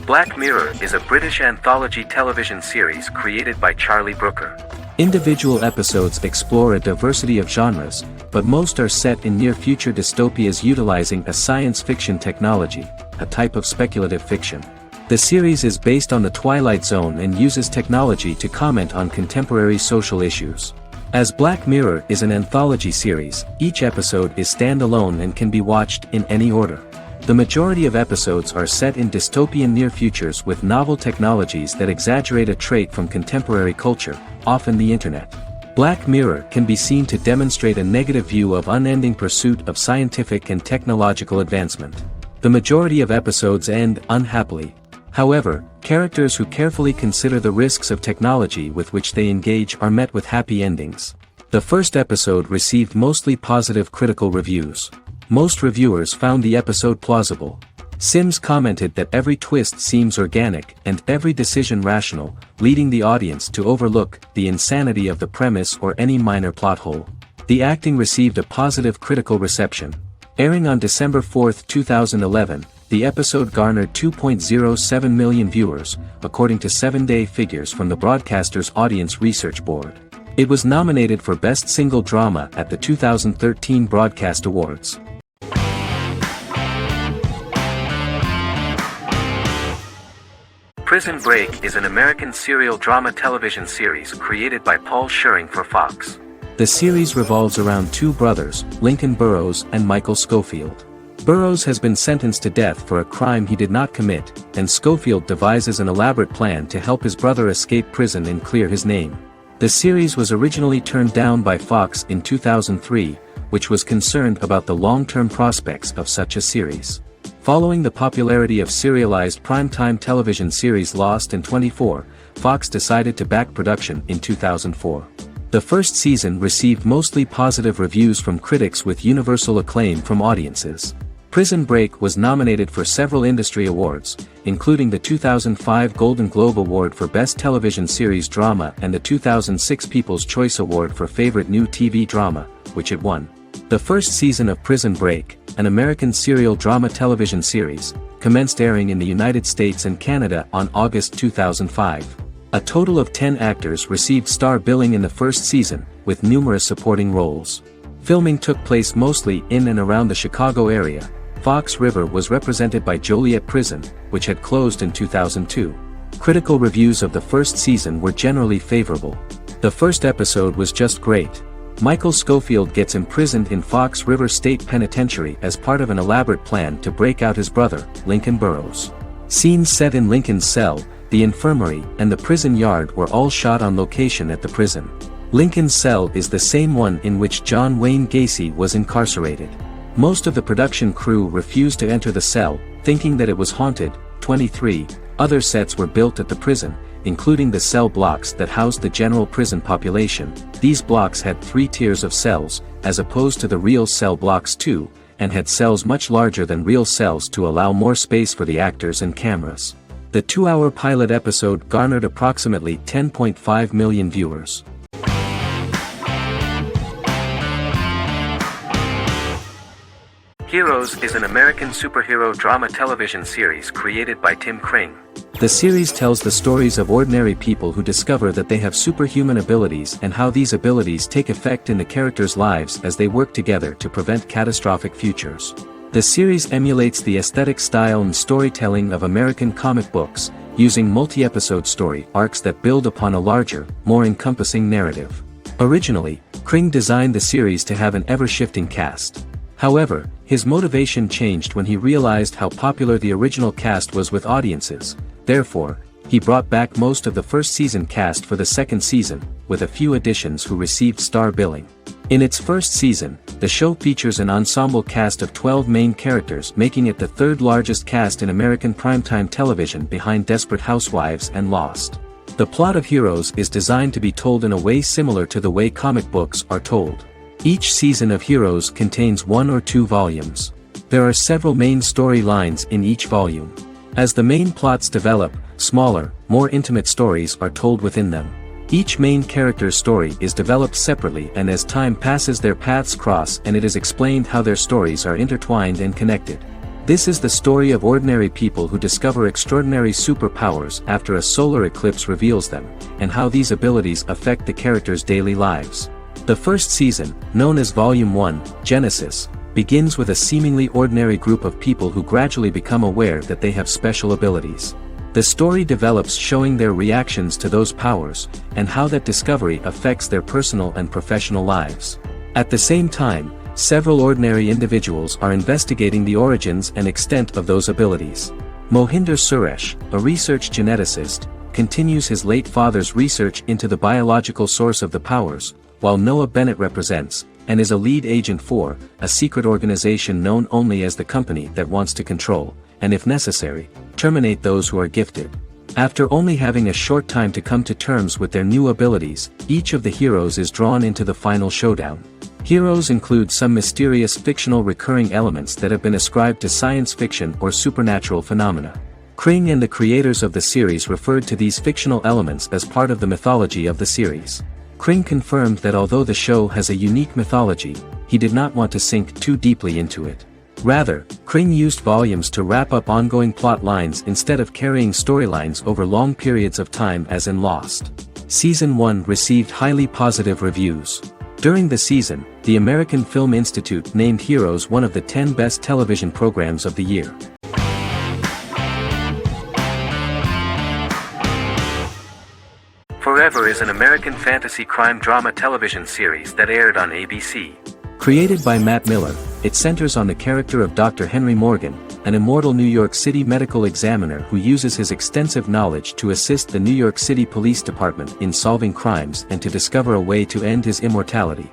Black Mirror is a British anthology television series created by Charlie Brooker. Individual episodes explore a diversity of genres, but most are set in near-future dystopias utilizing a science fiction technology, a type of speculative fiction. The series is based on the Twilight Zone and uses technology to comment on contemporary social issues. As Black Mirror is an anthology series, each episode is standalone and can be watched in any order. The majority of episodes are set in dystopian near futures with novel technologies that exaggerate a trait from contemporary culture, often the internet. Black Mirror can be seen to demonstrate a negative view of unending pursuit of scientific and technological advancement. The majority of episodes end unhappily. However, characters who carefully consider the risks of technology with which they engage are met with happy endings. The first episode received mostly positive critical reviews. Most reviewers found the episode plausible. Sims commented that every twist seems organic and every decision rational, leading the audience to overlook the insanity of the premise or any minor plot hole. The acting received a positive critical reception. Airing on December 4, 2011, the episode garnered 2.07 million viewers, according to 7-day figures from the broadcaster's Audience Research Board. It was nominated for Best Single Drama at the 2013 Broadcast Awards. Prison Break is an American serial drama television series created by Paul Schering for Fox. The series revolves around 2 brothers, Lincoln Burrows and Michael Schofield. Burrows has been sentenced to death for a crime he did not commit, and Schofield devises an elaborate plan to help his brother escape prison and clear his name. The series was originally turned down by Fox in 2003, which was concerned about the long-term prospects of such a series. Following the popularity of serialized primetime television series Lost and 24, Fox decided to back production in 2004. The first season received mostly positive reviews from critics with universal acclaim from audiences. Prison Break was nominated for several industry awards, including the 2005 Golden Globe Award for Best Television Series Drama and the 2006 People's Choice Award for Favorite New TV Drama, which it won. The first season of Prison Break, an American serial drama television series, commenced airing in the United States and Canada on August 2005. A total of 10 actors received star billing in the first season, with numerous supporting roles. Filming took place mostly in and around the Chicago area. Fox River was represented by Joliet Prison, which had closed in 2002. Critical reviews of the first season were generally favorable. The first episode was just great. Michael Scofield gets imprisoned in Fox River State Penitentiary as part of an elaborate plan to break out his brother, Lincoln Burrows. Scenes set in Lincoln's cell, the infirmary, and the prison yard were all shot on location at the prison. Lincoln's cell is the same one in which John Wayne Gacy was incarcerated. Most of the production crew refused to enter the cell, thinking that it was haunted. 23 other sets were built at the prison, including the cell blocks that housed the general prison population. These blocks had 3 tiers of cells, as opposed to the real cell blocks 2, and had cells much larger than real cells to allow more space for the actors and cameras. The 2-hour pilot episode garnered approximately 10.5 million viewers. Heroes is an American superhero drama television series created by Tim Kring. The series tells the stories of ordinary people who discover that they have superhuman abilities and how these abilities take effect in the characters' lives as they work together to prevent catastrophic futures. The series emulates the aesthetic style and storytelling of American comic books, using multi-episode story arcs that build upon a larger, more encompassing narrative. Originally, Kring designed the series to have an ever-shifting cast. However, his motivation changed when he realized how popular the original cast was with audiences. Therefore, he brought back most of the first season cast for the second season, with a few additions who received star billing. In its first season, the show features an ensemble cast of 12 main characters, making it the third largest cast in American primetime television behind Desperate Housewives and Lost. The plot of Heroes is designed to be told in a way similar to the way comic books are told. Each season of Heroes contains 1 or 2 volumes. There are several main storylines in each volume. As the main plots develop, smaller, more intimate stories are told within them. Each main character's story is developed separately, and as time passes their paths cross and it is explained how their stories are intertwined and connected. This is the story of ordinary people who discover extraordinary superpowers after a solar eclipse reveals them, and how these abilities affect the characters' daily lives. The first season, known as Volume 1, Genesis, begins with a seemingly ordinary group of people who gradually become aware that they have special abilities. The story develops showing their reactions to those powers, and how that discovery affects their personal and professional lives. At the same time, several ordinary individuals are investigating the origins and extent of those abilities. Mohinder Suresh, a research geneticist, continues his late father's research into the biological source of the powers, while Noah Bennett represents, and is a lead agent for, a secret organization known only as the Company that wants to control, and if necessary, terminate those who are gifted. After only having a short time to come to terms with their new abilities, each of the heroes is drawn into the final showdown. Heroes include some mysterious fictional recurring elements that have been ascribed to science fiction or supernatural phenomena. Kring and the creators of the series referred to these fictional elements as part of the mythology of the series. Kring confirmed that although the show has a unique mythology, he did not want to sink too deeply into it. Rather, Kring used volumes to wrap up ongoing plot lines instead of carrying storylines over long periods of time as in Lost. Season 1 received highly positive reviews. During the season, the American Film Institute named Heroes one of the 10 best television programs of the year. Forever is an American fantasy crime drama television series that aired on ABC. Created by Matt Miller, it centers on the character of Dr. Henry Morgan, an immortal New York City medical examiner who uses his extensive knowledge to assist the New York City Police Department in solving crimes and to discover a way to end his immortality.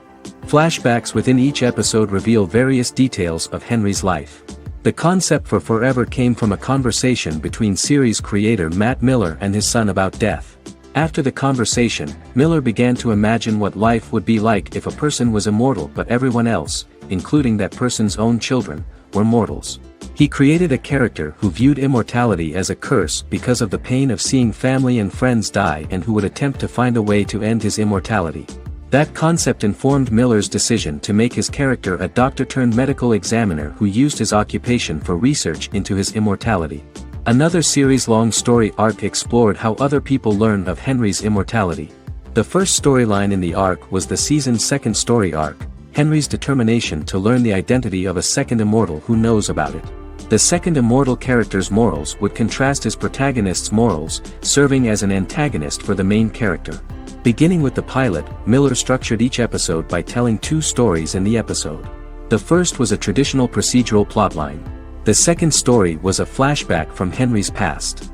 Flashbacks within each episode reveal various details of Henry's life. The concept for Forever came from a conversation between series creator Matt Miller and his son about death. After the conversation, Miller began to imagine what life would be like if a person was immortal but everyone else, including that person's own children, were mortals. He created a character who viewed immortality as a curse because of the pain of seeing family and friends die and who would attempt to find a way to end his immortality. That concept informed Miller's decision to make his character a doctor-turned-medical examiner who used his occupation for research into his immortality. Another series-long story arc explored how other people learn of Henry's immortality. The first storyline in the arc was the season's second story arc, Henry's determination to learn the identity of a second immortal who knows about it. The second immortal character's morals would contrast his protagonist's morals, serving as an antagonist for the main character. Beginning with the pilot, Miller structured each episode by telling two stories in the episode. The first was a traditional procedural plotline. The second story was a flashback from Henry's past.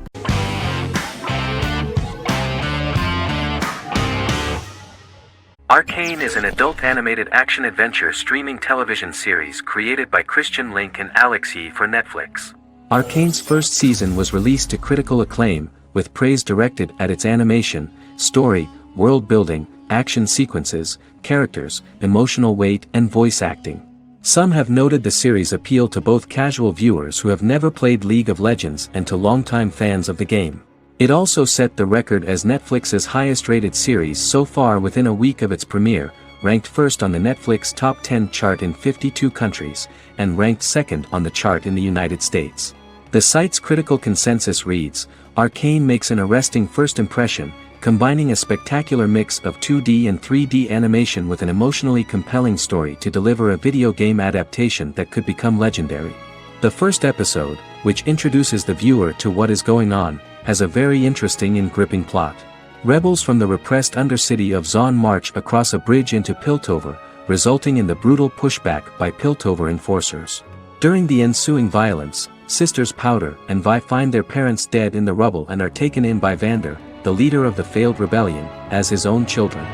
Arcane is an adult animated action-adventure streaming television series created by Christian Link and Alex Yee for Netflix. Arcane's first season was released to critical acclaim, with praise directed at its animation, story, world building, action sequences, characters, emotional weight and voice acting. Some have noted the series appeal to both casual viewers who have never played League of Legends and to longtime fans of the game. It also set the record as Netflix's highest-rated series so far within a week of its premiere, ranked first on the Netflix Top 10 chart in 52 countries, and ranked second on the chart in the United States. The site's critical consensus reads, "Arcane makes an arresting first impression, combining a spectacular mix of 2D and 3D animation with an emotionally compelling story to deliver a video game adaptation that could become legendary." The first episode, which introduces the viewer to what is going on, has a very interesting and gripping plot. Rebels from the repressed undercity of Zon march across a bridge into Piltover, resulting in the brutal pushback by Piltover enforcers. During the ensuing violence, sisters Powder and Vi find their parents dead in the rubble and are taken in by Vander, the leader of the failed rebellion, as his own children.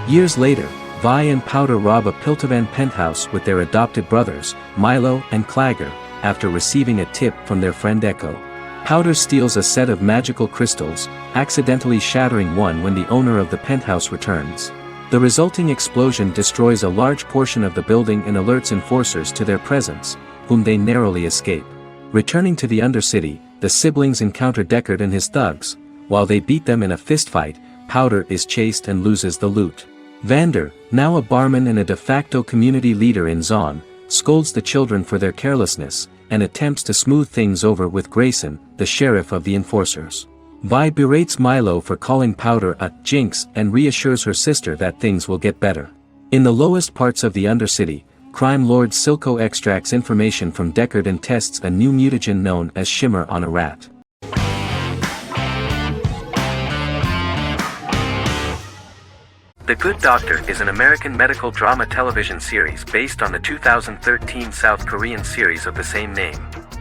Years later, Vi and Powder rob a Piltovan penthouse with their adopted brothers, Milo and Clagger, after receiving a tip from their friend Echo. Powder steals a set of magical crystals, accidentally shattering one when the owner of the penthouse returns. The resulting explosion destroys a large portion of the building and alerts enforcers to their presence, whom they narrowly escape. Returning to the Undercity, the siblings encounter Deckard and his thugs. While they beat them in a fistfight, Powder is chased and loses the loot. Vander, now a barman and a de facto community leader in Zon, scolds the children for their carelessness, and attempts to smooth things over with Grayson, the sheriff of the enforcers. Vi berates Milo for calling Powder a jinx and reassures her sister that things will get better. In the lowest parts of the Undercity, crime lord Silco extracts information from Deckard and tests a new mutagen known as Shimmer on a rat. The Good Doctor is an American medical drama television series based on the 2013 South Korean series of the same name.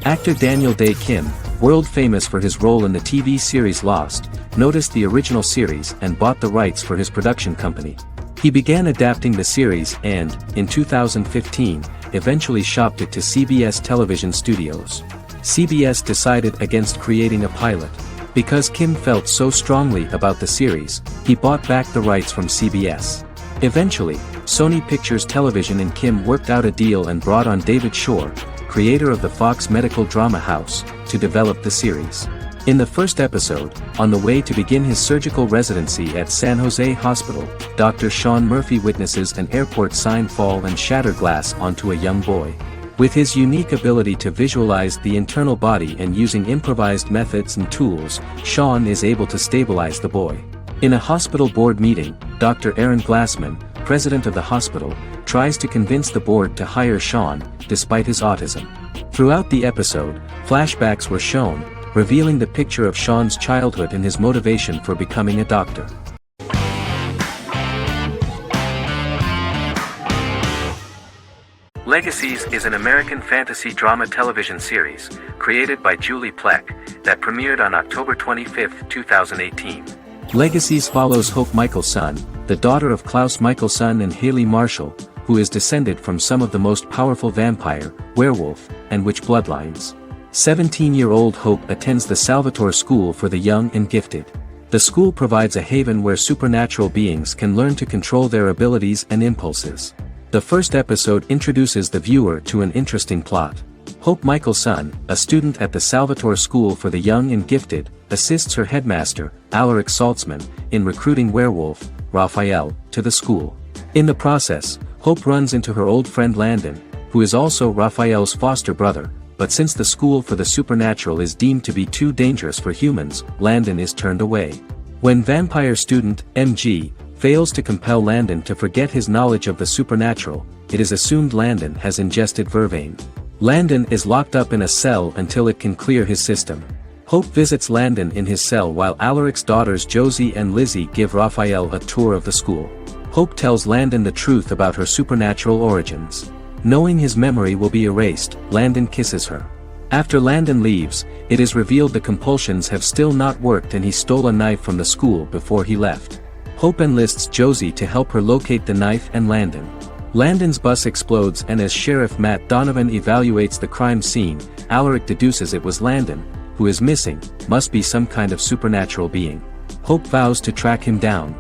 Actor Daniel Dae Kim, world famous for his role in the TV series Lost, noticed the original series and bought the rights for his production company. He began adapting the series and, in 2015, eventually shopped it to CBS Television Studios. CBS decided against creating a pilot. Because Kim felt so strongly about the series, he bought back the rights from CBS. Eventually, Sony Pictures Television and Kim worked out a deal and brought on David Shore, creator of the Fox medical drama house, to develop the series. In the first episode, on the way to begin his surgical residency at San Jose Hospital, Dr. Sean Murphy witnesses an airport sign fall and shatter glass onto a young boy. With his unique ability to visualize the internal body and using improvised methods and tools, Sean is able to stabilize the boy. In a hospital board meeting, Dr. Aaron Glassman, president of the hospital, tries to convince the board to hire Sean, despite his autism. Throughout the episode, flashbacks were shown, revealing the picture of Sean's childhood and his motivation for becoming a doctor. Legacies is an American fantasy drama television series, created by Julie Plec, that premiered on October 25, 2018. Legacies follows Hope Michelson, the daughter of Klaus Michelson and Haley Marshall, who is descended from some of the most powerful vampire, werewolf, and witch bloodlines. 17-year-old Hope attends the Salvatore School for the Young and Gifted. The school provides a haven where supernatural beings can learn to control their abilities and impulses. The first episode introduces the viewer to an interesting plot. Hope Michelson, a student at the Salvatore School for the Young and Gifted, assists her headmaster, Alaric Saltzman, in recruiting werewolf, Raphael, to the school. In the process, Hope runs into her old friend Landon, who is also Raphael's foster brother, but since the school for the supernatural is deemed to be too dangerous for humans, Landon is turned away. When vampire student, MG, fails to compel Landon to forget his knowledge of the supernatural, it is assumed Landon has ingested vervain. Landon is locked up in a cell until it can clear his system. Hope visits Landon in his cell while Alaric's daughters Josie and Lizzie give Raphael a tour of the school. Hope tells Landon the truth about her supernatural origins. Knowing his memory will be erased, Landon kisses her. After Landon leaves, it is revealed the compulsions have still not worked and he stole a knife from the school before he left. Hope enlists Josie to help her locate the knife and Landon. Landon's bus explodes and as Sheriff Matt Donovan evaluates the crime scene, Alaric deduces it was Landon, who is missing, must be some kind of supernatural being. Hope vows to track him down.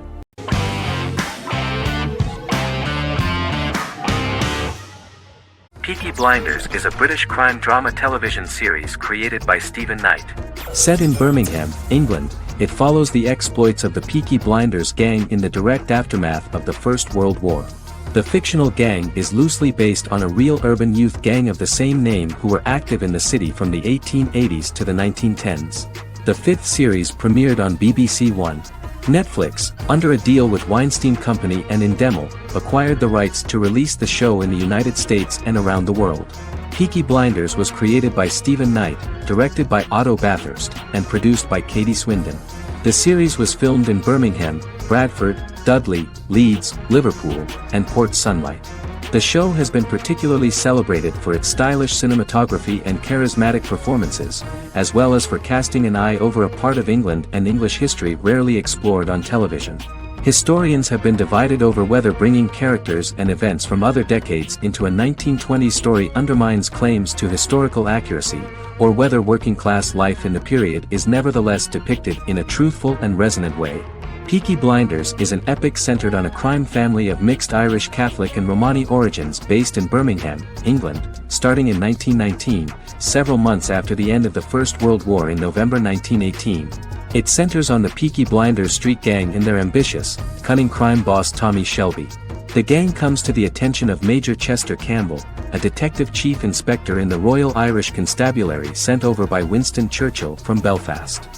Peaky Blinders is a British crime drama television series created by Stephen Knight. Set in Birmingham, England, it follows the exploits of the Peaky Blinders gang in the direct aftermath of the First World War. The fictional gang is loosely based on a real urban youth gang of the same name who were active in the city from the 1880s to the 1910s. The fifth series premiered on BBC One. Netflix, under a deal with Weinstein Company and Endemol, acquired the rights to release the show in the United States and around the world. Peaky Blinders was created by Stephen Knight, directed by Otto Bathurst, and produced by Katie Swindon. The series was filmed in Birmingham, Bradford, Dudley, Leeds, Liverpool, and Port Sunlight. The show has been particularly celebrated for its stylish cinematography and charismatic performances, as well as for casting an eye over a part of England and English history rarely explored on television. Historians have been divided over whether bringing characters and events from other decades into a 1920s story undermines claims to historical accuracy, or whether working-class life in the period is nevertheless depicted in a truthful and resonant way. Peaky Blinders is an epic centered on a crime family of mixed Irish Catholic and Romani origins based in Birmingham, England, starting in 1919, several months after the end of the First World War in November 1918. It centers on the Peaky Blinders street gang and their ambitious, cunning crime boss Tommy Shelby. The gang comes to the attention of Major Chester Campbell, a detective chief inspector in the Royal Irish Constabulary sent over by Winston Churchill from Belfast.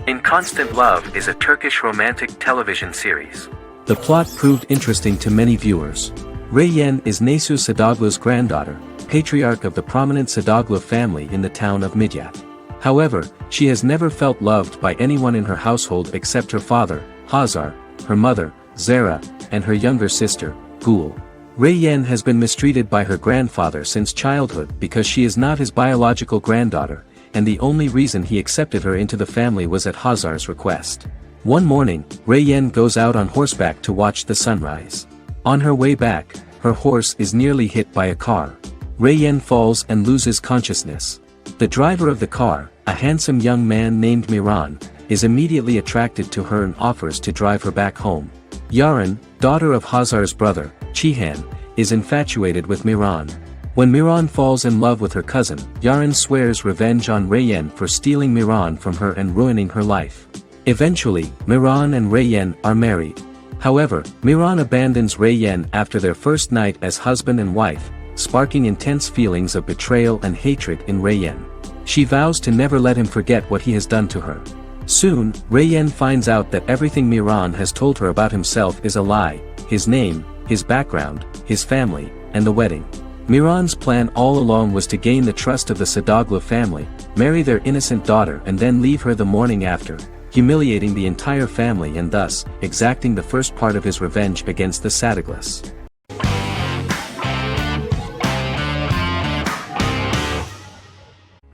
In Constant Love is a Turkish romantic television series. The plot proved interesting to many viewers. Reyyen is Nesu Sadoglu's granddaughter, patriarch of the prominent Sadoglu family in the town of Midyat. However, she has never felt loved by anyone in her household except her father, Hazar, her mother, Zara, and her younger sister, Gul. Reyyen has been mistreated by her grandfather since childhood because she is not his biological granddaughter, and the only reason he accepted her into the family was at Hazar's request. One morning, Reyyen goes out on horseback to watch the sunrise. On her way back, her horse is nearly hit by a car. Reyyen falls and loses consciousness. The driver of the car, a handsome young man named Miran, is immediately attracted to her and offers to drive her back home. Yaren, daughter of Hazar's brother, Chihan, is infatuated with Miran. When Miran falls in love with her cousin, Yaren swears revenge on Reyyen for stealing Miran from her and ruining her life. Eventually, Miran and Reyyen are married. However, Miran abandons Reyyen after their first night as husband and wife, sparking intense feelings of betrayal and hatred in Reyyen. She vows to never let him forget what he has done to her. Soon, Reyyen finds out that everything Miran has told her about himself is a lie: his name, his background, his family, and the wedding. Miran's plan all along was to gain the trust of the Sadoglu family, marry their innocent daughter and then leave her the morning after, humiliating the entire family and thus, exacting the first part of his revenge against the Sadaglus.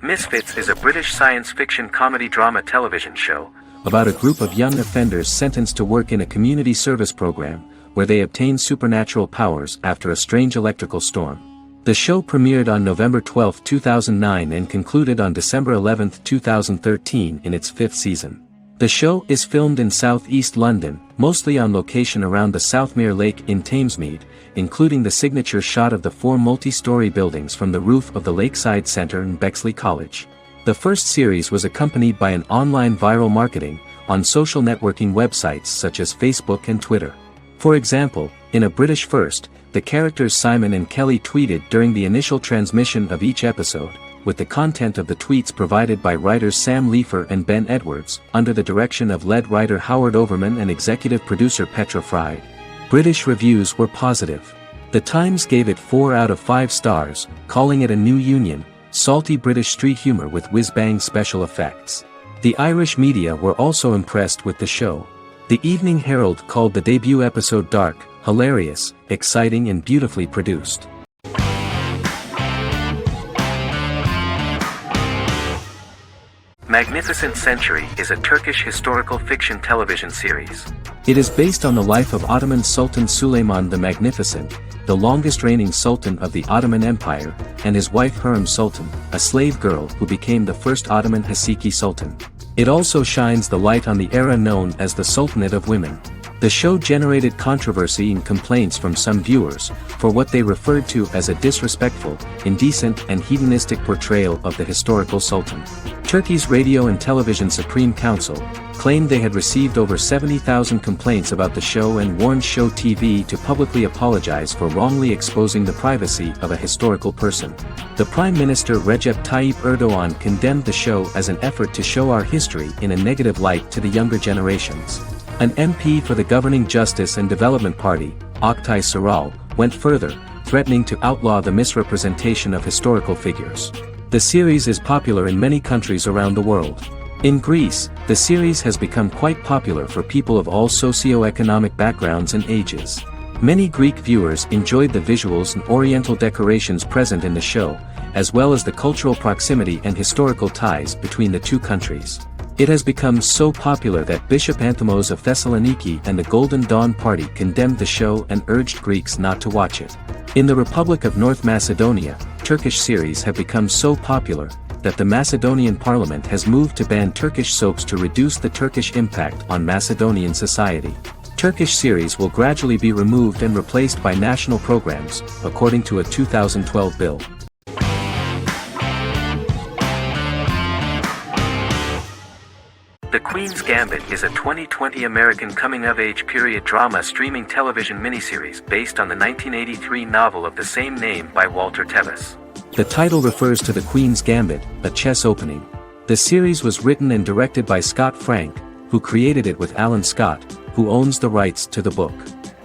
Misfits is a British science fiction comedy drama television show about a group of young offenders sentenced to work in a community service program, where they obtain supernatural powers after a strange electrical storm. The show premiered on November 12, 2009 and concluded on December 11, 2013 in its fifth season. The show is filmed in southeast London, mostly on location around the Southmere Lake in Thamesmead, including the signature shot of the 4 multi-story buildings from the roof of the Lakeside Centre in Bexley College. The first series was accompanied by an online viral marketing, on social networking websites such as Facebook and Twitter. For example, in a British first, the characters Simon and Kelly tweeted during the initial transmission of each episode, with the content of the tweets provided by writers Sam Leifer and Ben Edwards, under the direction of lead writer Howard Overman and executive producer Petra Fried. British reviews were positive. The Times gave it 4 out of 5 stars, calling it a new union, salty British street humor with whiz-bang special effects. The Irish media were also impressed with the show. The Evening Herald called the debut episode dark, hilarious, exciting and beautifully produced. Magnificent Century is a Turkish historical fiction television series. It is based on the life of Ottoman Sultan Süleyman the Magnificent, the longest reigning sultan of the Ottoman Empire, and his wife Hürrem Sultan, a slave girl who became the first Ottoman Haseki Sultan. It also shines the light on the era known as the Sultanate of Women. The show generated controversy and complaints from some viewers, for what they referred to as a disrespectful, indecent and hedonistic portrayal of the historical sultan. Turkey's Radio and Television Supreme Council claimed they had received over 70,000 complaints about the show and warned Show TV to publicly apologize for wrongly exposing the privacy of a historical person. The Prime Minister Recep Tayyip Erdogan condemned the show as an effort to show our history in a negative light to the younger generations. An MP for the governing Justice and Development Party, Oktay Saral, went further, threatening to outlaw the misrepresentation of historical figures. The series is popular in many countries around the world. In Greece, the series has become quite popular for people of all socio-economic backgrounds and ages. Many Greek viewers enjoyed the visuals and oriental decorations present in the show, as well as the cultural proximity and historical ties between the two countries. It has become so popular that Bishop Anthimos of Thessaloniki and the Golden Dawn Party condemned the show and urged Greeks not to watch it. In the Republic of North Macedonia, Turkish series have become so popular that the Macedonian parliament has moved to ban Turkish soaps to reduce the Turkish impact on Macedonian society. Turkish series will gradually be removed and replaced by national programs, according to a 2012 bill. The Queen's Gambit is a 2020 American coming-of-age period drama streaming television miniseries based on the 1983 novel of the same name by Walter Tevis. The title refers to the Queen's Gambit, a chess opening. The series was written and directed by Scott Frank, who created it with Alan Scott, who owns the rights to the book.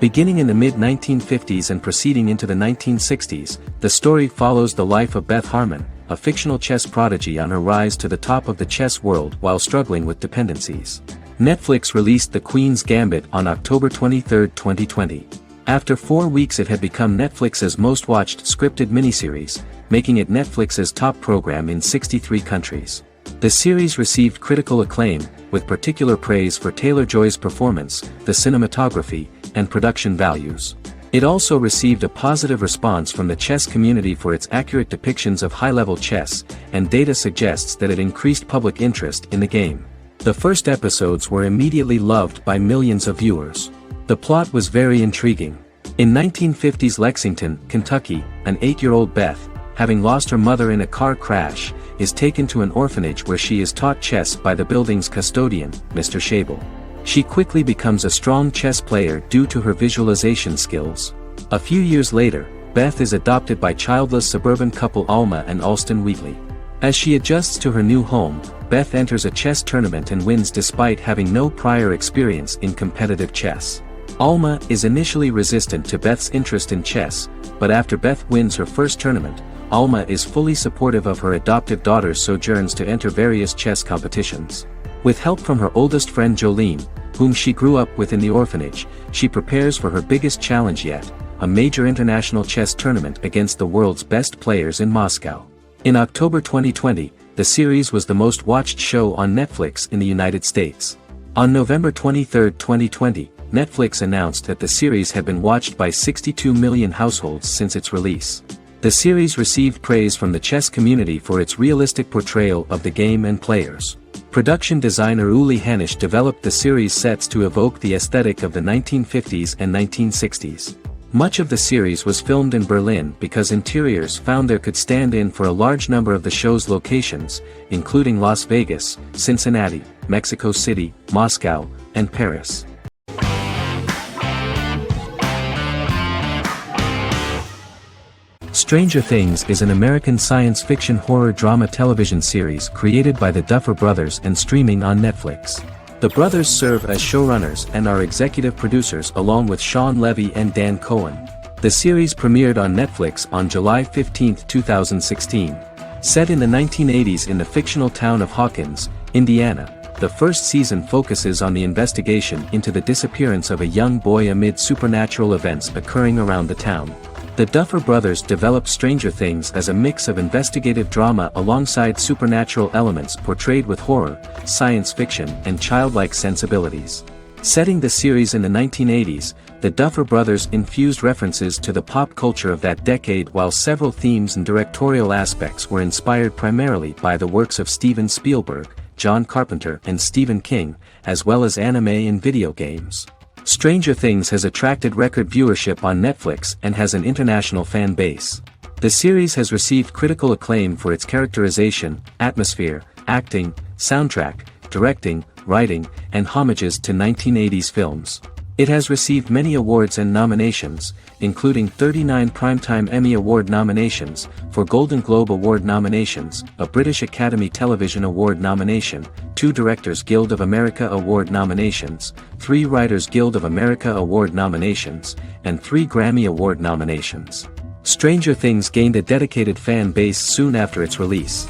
Beginning in the mid-1950s and proceeding into the 1960s, the story follows the life of Beth Harmon, a fictional chess prodigy on her rise to the top of the chess world while struggling with dependencies. Netflix released The Queen's Gambit on October 23, 2020. After 4 weeks it had become Netflix's most watched scripted miniseries, making it Netflix's top program in 63 countries. The series received critical acclaim, with particular praise for Taylor-Joy's performance, the cinematography, and production values. It also received a positive response from the chess community for its accurate depictions of high-level chess, and data suggests that it increased public interest in the game. The first episodes were immediately loved by millions of viewers. The plot was very intriguing. In 1950s Lexington, Kentucky, an 8-year-old Beth, having lost her mother in a car crash, is taken to an orphanage where she is taught chess by the building's custodian, Mr. Schabel. She quickly becomes a strong chess player due to her visualization skills. A few years later, Beth is adopted by childless suburban couple Alma and Alston Wheatley. As she adjusts to her new home, Beth enters a chess tournament and wins despite having no prior experience in competitive chess. Alma is initially resistant to Beth's interest in chess, but after Beth wins her first tournament, Alma is fully supportive of her adoptive daughter's sojourns to enter various chess competitions. With help from her oldest friend Jolene, whom she grew up with in the orphanage, she prepares for her biggest challenge yet, a major international chess tournament against the world's best players in Moscow. In October 2020, the series was the most watched show on Netflix in the United States. On November 23, 2020, Netflix announced that the series had been watched by 62 million households since its release. The series received praise from the chess community for its realistic portrayal of the game and players. Production designer Uli Hanisch developed the series sets to evoke the aesthetic of the 1950s and 1960s. Much of the series was filmed in Berlin because interiors found there could stand in for a large number of the show's locations, including Las Vegas, Cincinnati, Mexico City, Moscow, and Paris. Stranger Things is an American science fiction horror drama television series created by the Duffer Brothers and streaming on Netflix. The brothers serve as showrunners and are executive producers along with Sean Levy and Dan Cohen. The series premiered on Netflix on July 15, 2016. Set in the 1980s in the fictional town of Hawkins, Indiana, the first season focuses on the investigation into the disappearance of a young boy amid supernatural events occurring around the town. The Duffer Brothers developed Stranger Things as a mix of investigative drama alongside supernatural elements portrayed with horror, science fiction, and childlike sensibilities. Setting the series in the 1980s, the Duffer Brothers infused references to the pop culture of that decade while several themes and directorial aspects were inspired primarily by the works of Steven Spielberg, John Carpenter, and Stephen King, as well as anime and video games. Stranger Things has attracted record viewership on Netflix and has an international fan base. The series has received critical acclaim for its characterization, atmosphere, acting, soundtrack, directing, writing, and homages to 1980s films. It has received many awards and nominations, including 39 Primetime Emmy Award nominations, 4 Golden Globe Award nominations, a British Academy Television Award nomination, 2 Directors Guild of America Award nominations, 3 Writers Guild of America Award nominations, and 3 Grammy Award nominations. Stranger Things gained a dedicated fan base soon after its release.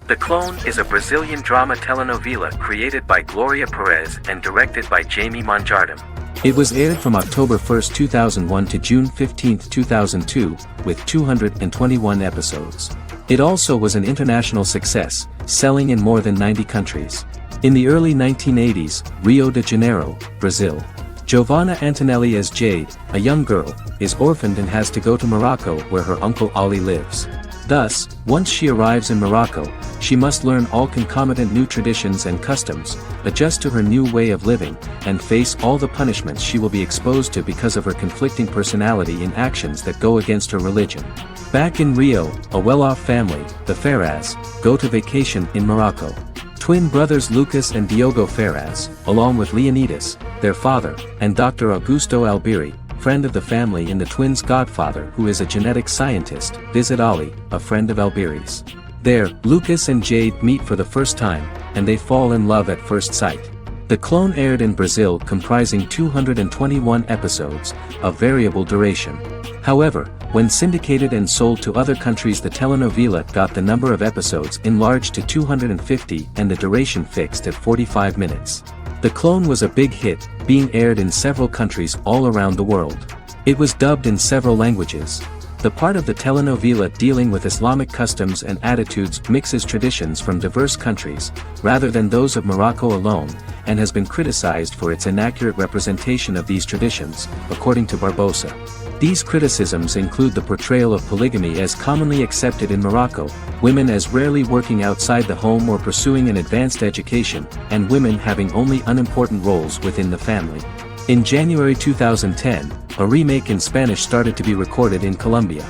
The Clone is a Brazilian drama telenovela created by Gloria Perez and directed by Jamie Monjardim. It was aired from October 1, 2001 to June 15, 2002, with 221 episodes. It also was an international success, selling in more than 90 countries. In the early 1980s, Rio de Janeiro, Brazil. Giovanna Antonelli as Jade, a young girl, is orphaned and has to go to Morocco where her uncle Ali lives. Thus, once she arrives in Morocco, she must learn all concomitant new traditions and customs, adjust to her new way of living, and face all the punishments she will be exposed to because of her conflicting personality in actions that go against her religion. Back in Rio, a well-off family, the Ferraz, go to vacation in Morocco. Twin brothers Lucas and Diogo Ferraz, along with Leonidas, their father, and Dr. Augusto Albiri, friend of the family and the twins' godfather who is a genetic scientist, visit Ali, a friend of Albiri's. There, Lucas and Jade meet for the first time, and they fall in love at first sight. The Clone aired in Brazil comprising 221 episodes, of variable duration. However, when syndicated and sold to other countries, the telenovela got the number of episodes enlarged to 250 and the duration fixed at 45 minutes. The Clone was a big hit, being aired in several countries all around the world. It was dubbed in several languages. The part of the telenovela dealing with Islamic customs and attitudes mixes traditions from diverse countries, rather than those of Morocco alone, and has been criticized for its inaccurate representation of these traditions, according to Barbosa. These criticisms include the portrayal of polygamy as commonly accepted in Morocco, women as rarely working outside the home or pursuing an advanced education, and women having only unimportant roles within the family. In January 2010, a remake in Spanish started to be recorded in Colombia.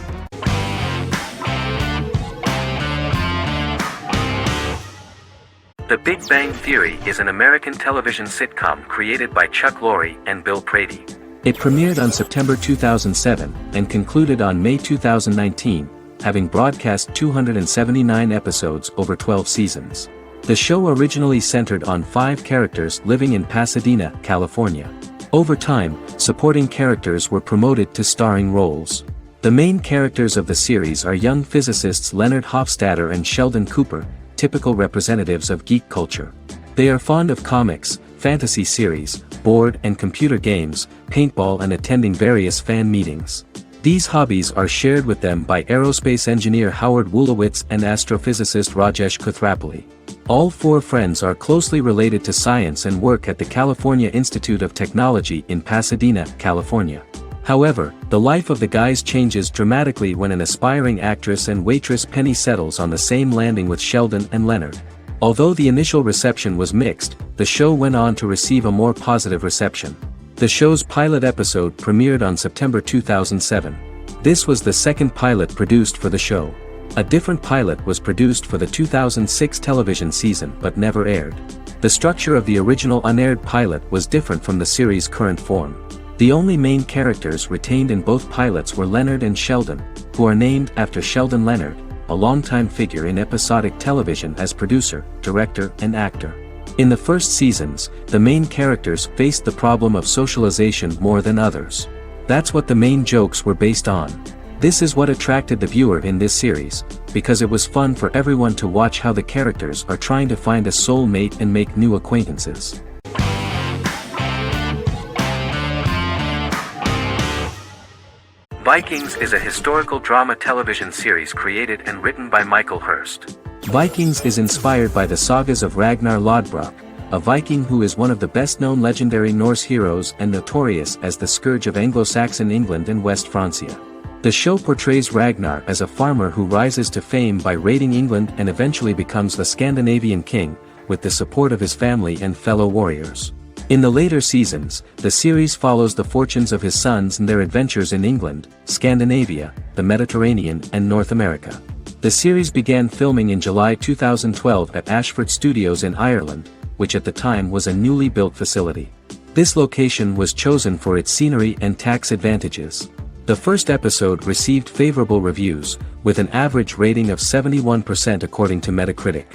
The Big Bang Theory is an American television sitcom created by Chuck Lorre and Bill Prady. It premiered on September 2007 and concluded on May 2019, having broadcast 279 episodes over 12 seasons. The show originally centered on 5 characters living in Pasadena, California. Over time, supporting characters were promoted to starring roles. The main characters of the series are young physicists Leonard Hofstadter and Sheldon Cooper, typical representatives of geek culture. They are fond of comics, fantasy series, board and computer games, paintball, and attending various fan meetings. These hobbies are shared with them by aerospace engineer Howard Wolowitz and astrophysicist Rajesh Kuthrapalli. All 4 friends are closely related to science and work at the California Institute of Technology in Pasadena, California. However, the life of the guys changes dramatically when an aspiring actress and waitress Penny settles on the same landing with Sheldon and Leonard. Although the initial reception was mixed, the show went on to receive a more positive reception. The show's pilot episode premiered on September 2007. This was the second pilot produced for the show. A different pilot was produced for the 2006 television season but never aired. The structure of the original unaired pilot was different from the series' current form. The only main characters retained in both pilots were Leonard and Sheldon, who are named after Sheldon Leonard, a longtime figure in episodic television as producer, director, and actor. In the first seasons, the main characters faced the problem of socialization more than others. That's what the main jokes were based on. This is what attracted the viewer in this series, because it was fun for everyone to watch how the characters are trying to find a soul mate and make new acquaintances. Vikings is a historical drama television series created and written by Michael Hurst. Vikings is inspired by the sagas of Ragnar Lodbrok, a Viking who is one of the best-known legendary Norse heroes and notorious as the scourge of Anglo-Saxon England and West Francia. The show portrays Ragnar as a farmer who rises to fame by raiding England and eventually becomes the Scandinavian king, with the support of his family and fellow warriors. In the later seasons, the series follows the fortunes of his sons and their adventures in England, Scandinavia, the Mediterranean and North America. The series began filming in July 2012 at Ashford Studios in Ireland, which at the time was a newly built facility. This location was chosen for its scenery and tax advantages. The first episode received favorable reviews, with an average rating of 71% according to Metacritic.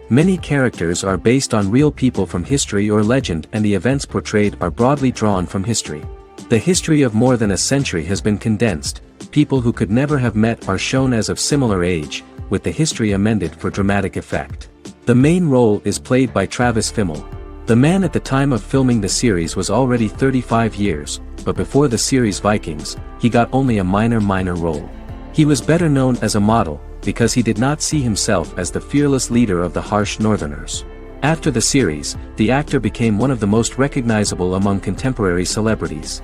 Many characters are based on real people from history or legend, and the events portrayed are broadly drawn from history. The history of more than a century has been condensed. People who could never have met are shown as of similar age, with the history amended for dramatic effect. The main role is played by Travis Fimmel. The man at the time of filming the series was already 35 years, but before the series Vikings, he got only a minor role. He was better known as a model, because he did not see himself as the fearless leader of the harsh Northerners. After the series, the actor became one of the most recognizable among contemporary celebrities.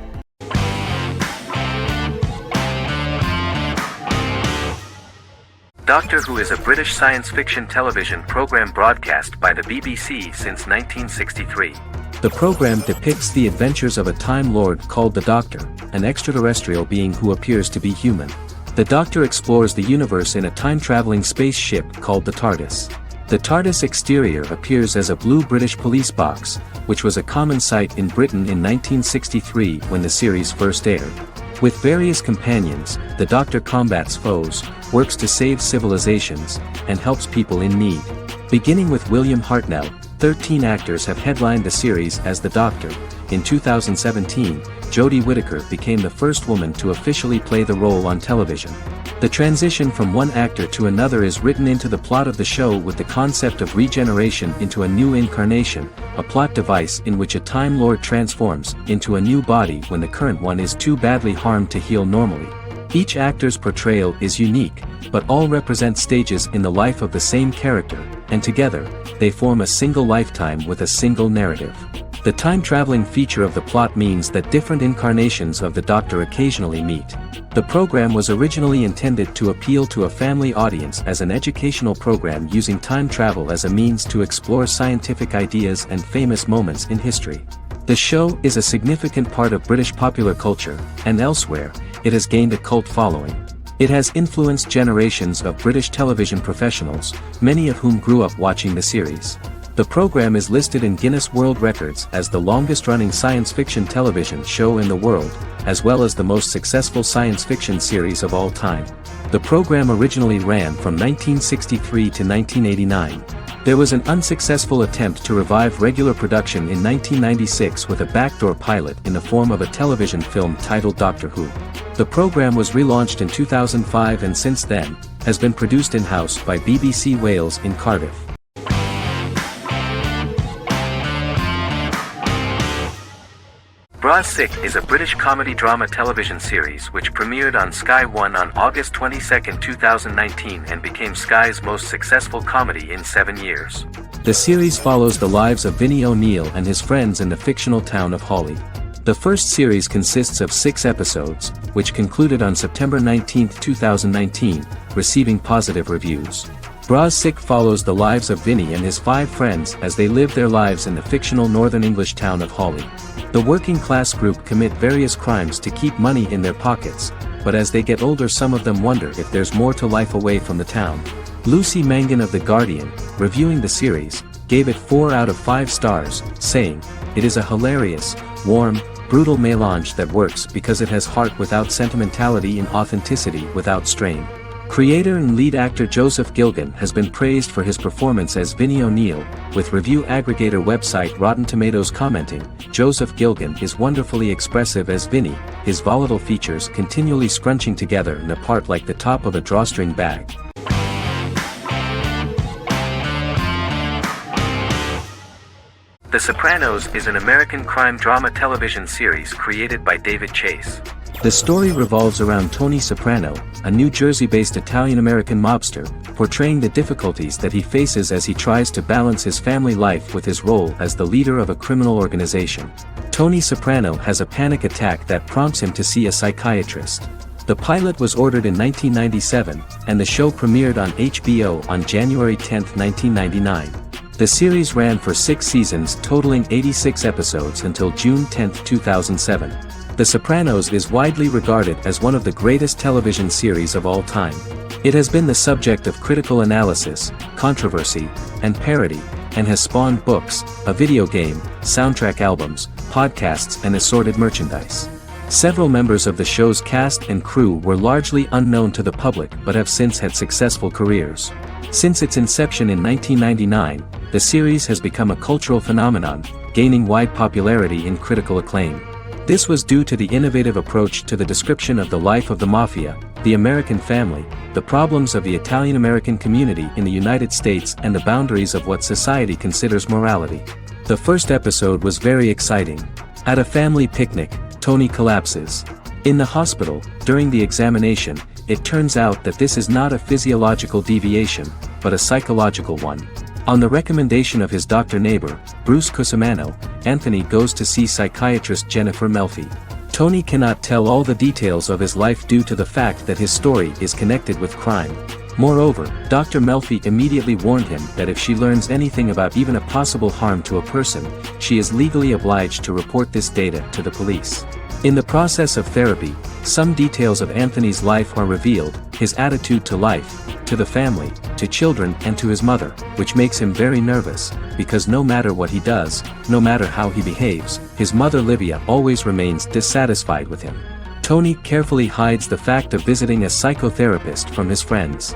Doctor Who is a British science fiction television program broadcast by the BBC since 1963. The program depicts the adventures of a Time Lord called the Doctor, an extraterrestrial being who appears to be human. The Doctor explores the universe in a time-traveling spaceship called the TARDIS. The TARDIS exterior appears as a blue British police box, which was a common sight in Britain in 1963 when the series first aired. With various companions, the Doctor combats foes, works to save civilizations, and helps people in need. Beginning with William Hartnell, 13 actors have headlined the series as the Doctor. In 2017, Jodie Whittaker became the first woman to officially play the role on television. The transition from one actor to another is written into the plot of the show with the concept of regeneration into a new incarnation, a plot device in which a Time Lord transforms into a new body when the current one is too badly harmed to heal normally. Each actor's portrayal is unique, but all represent stages in the life of the same character, and together, they form a single lifetime with a single narrative. The time-traveling feature of the plot means that different incarnations of the Doctor occasionally meet. The program was originally intended to appeal to a family audience as an educational program using time travel as a means to explore scientific ideas and famous moments in history. The show is a significant part of British popular culture, and elsewhere, it has gained a cult following. It has influenced generations of British television professionals, many of whom grew up watching the series. The program is listed in Guinness World Records as the longest-running science fiction television show in the world, as well as the most successful science fiction series of all time. The program originally ran from 1963 to 1989. There was an unsuccessful attempt to revive regular production in 1996 with a backdoor pilot in the form of a television film titled Doctor Who. The program was relaunched in 2005 and since then, has been produced in-house by BBC Wales in Cardiff. Bras Sick is a British comedy drama television series which premiered on Sky One on August 22, 2019 and became Sky's most successful comedy in 7 years. The series follows the lives of Vinnie O'Neill and his friends in the fictional town of Hawley. The first series consists of 6 episodes, which concluded on September 19, 2019, receiving positive reviews. Bras Sick follows the lives of Vinnie and his 5 friends as they live their lives in the fictional Northern English town of Hawley. The working class group commit various crimes to keep money in their pockets, but as they get older some of them wonder if there's more to life away from the town. Lucy Mangan of The Guardian, reviewing the series, gave it 4 out of 5 stars, saying, "It is a hilarious, warm, brutal melange that works because it has heart without sentimentality and authenticity without strain." Creator and lead actor Joseph Gilgun has been praised for his performance as Vinnie O'Neill, with review aggregator website Rotten Tomatoes commenting, "Joseph Gilgun is wonderfully expressive as Vinnie, his volatile features continually scrunching together and apart like the top of a drawstring bag." The Sopranos is an American crime drama television series created by David Chase. The story revolves around Tony Soprano, a New Jersey-based Italian-American mobster, portraying the difficulties that he faces as he tries to balance his family life with his role as the leader of a criminal organization. Tony Soprano has a panic attack that prompts him to see a psychiatrist. The pilot was ordered in 1997, and the show premiered on HBO on January 10, 1999. The series ran for 6 seasons totaling 86 episodes until June 10, 2007. The Sopranos is widely regarded as one of the greatest television series of all time. It has been the subject of critical analysis, controversy, and parody, and has spawned books, a video game, soundtrack albums, podcasts and assorted merchandise. Several members of the show's cast and crew were largely unknown to the public but have since had successful careers. Since its inception in 1999, the series has become a cultural phenomenon, gaining wide popularity and critical acclaim. This was due to the innovative approach to the description of the life of the mafia, the American family, the problems of the Italian-American community in the United States and the boundaries of what society considers morality. The first episode was very exciting. At a family picnic, Tony collapses. In the hospital, during the examination, it turns out that this is not a physiological deviation, but a psychological one. On the recommendation of his doctor neighbor, Bruce Cusimano, Anthony goes to see psychiatrist Jennifer Melfi. Tony cannot tell all the details of his life due to the fact that his story is connected with crime. Moreover, Dr. Melfi immediately warned him that if she learns anything about even a possible harm to a person, she is legally obliged to report this data to the police. In the process of therapy, some details of Anthony's life are revealed, his attitude to life, to the family, to children and to his mother, which makes him very nervous, because no matter what he does, no matter how he behaves, his mother Livia always remains dissatisfied with him. Tony carefully hides the fact of visiting a psychotherapist from his friends.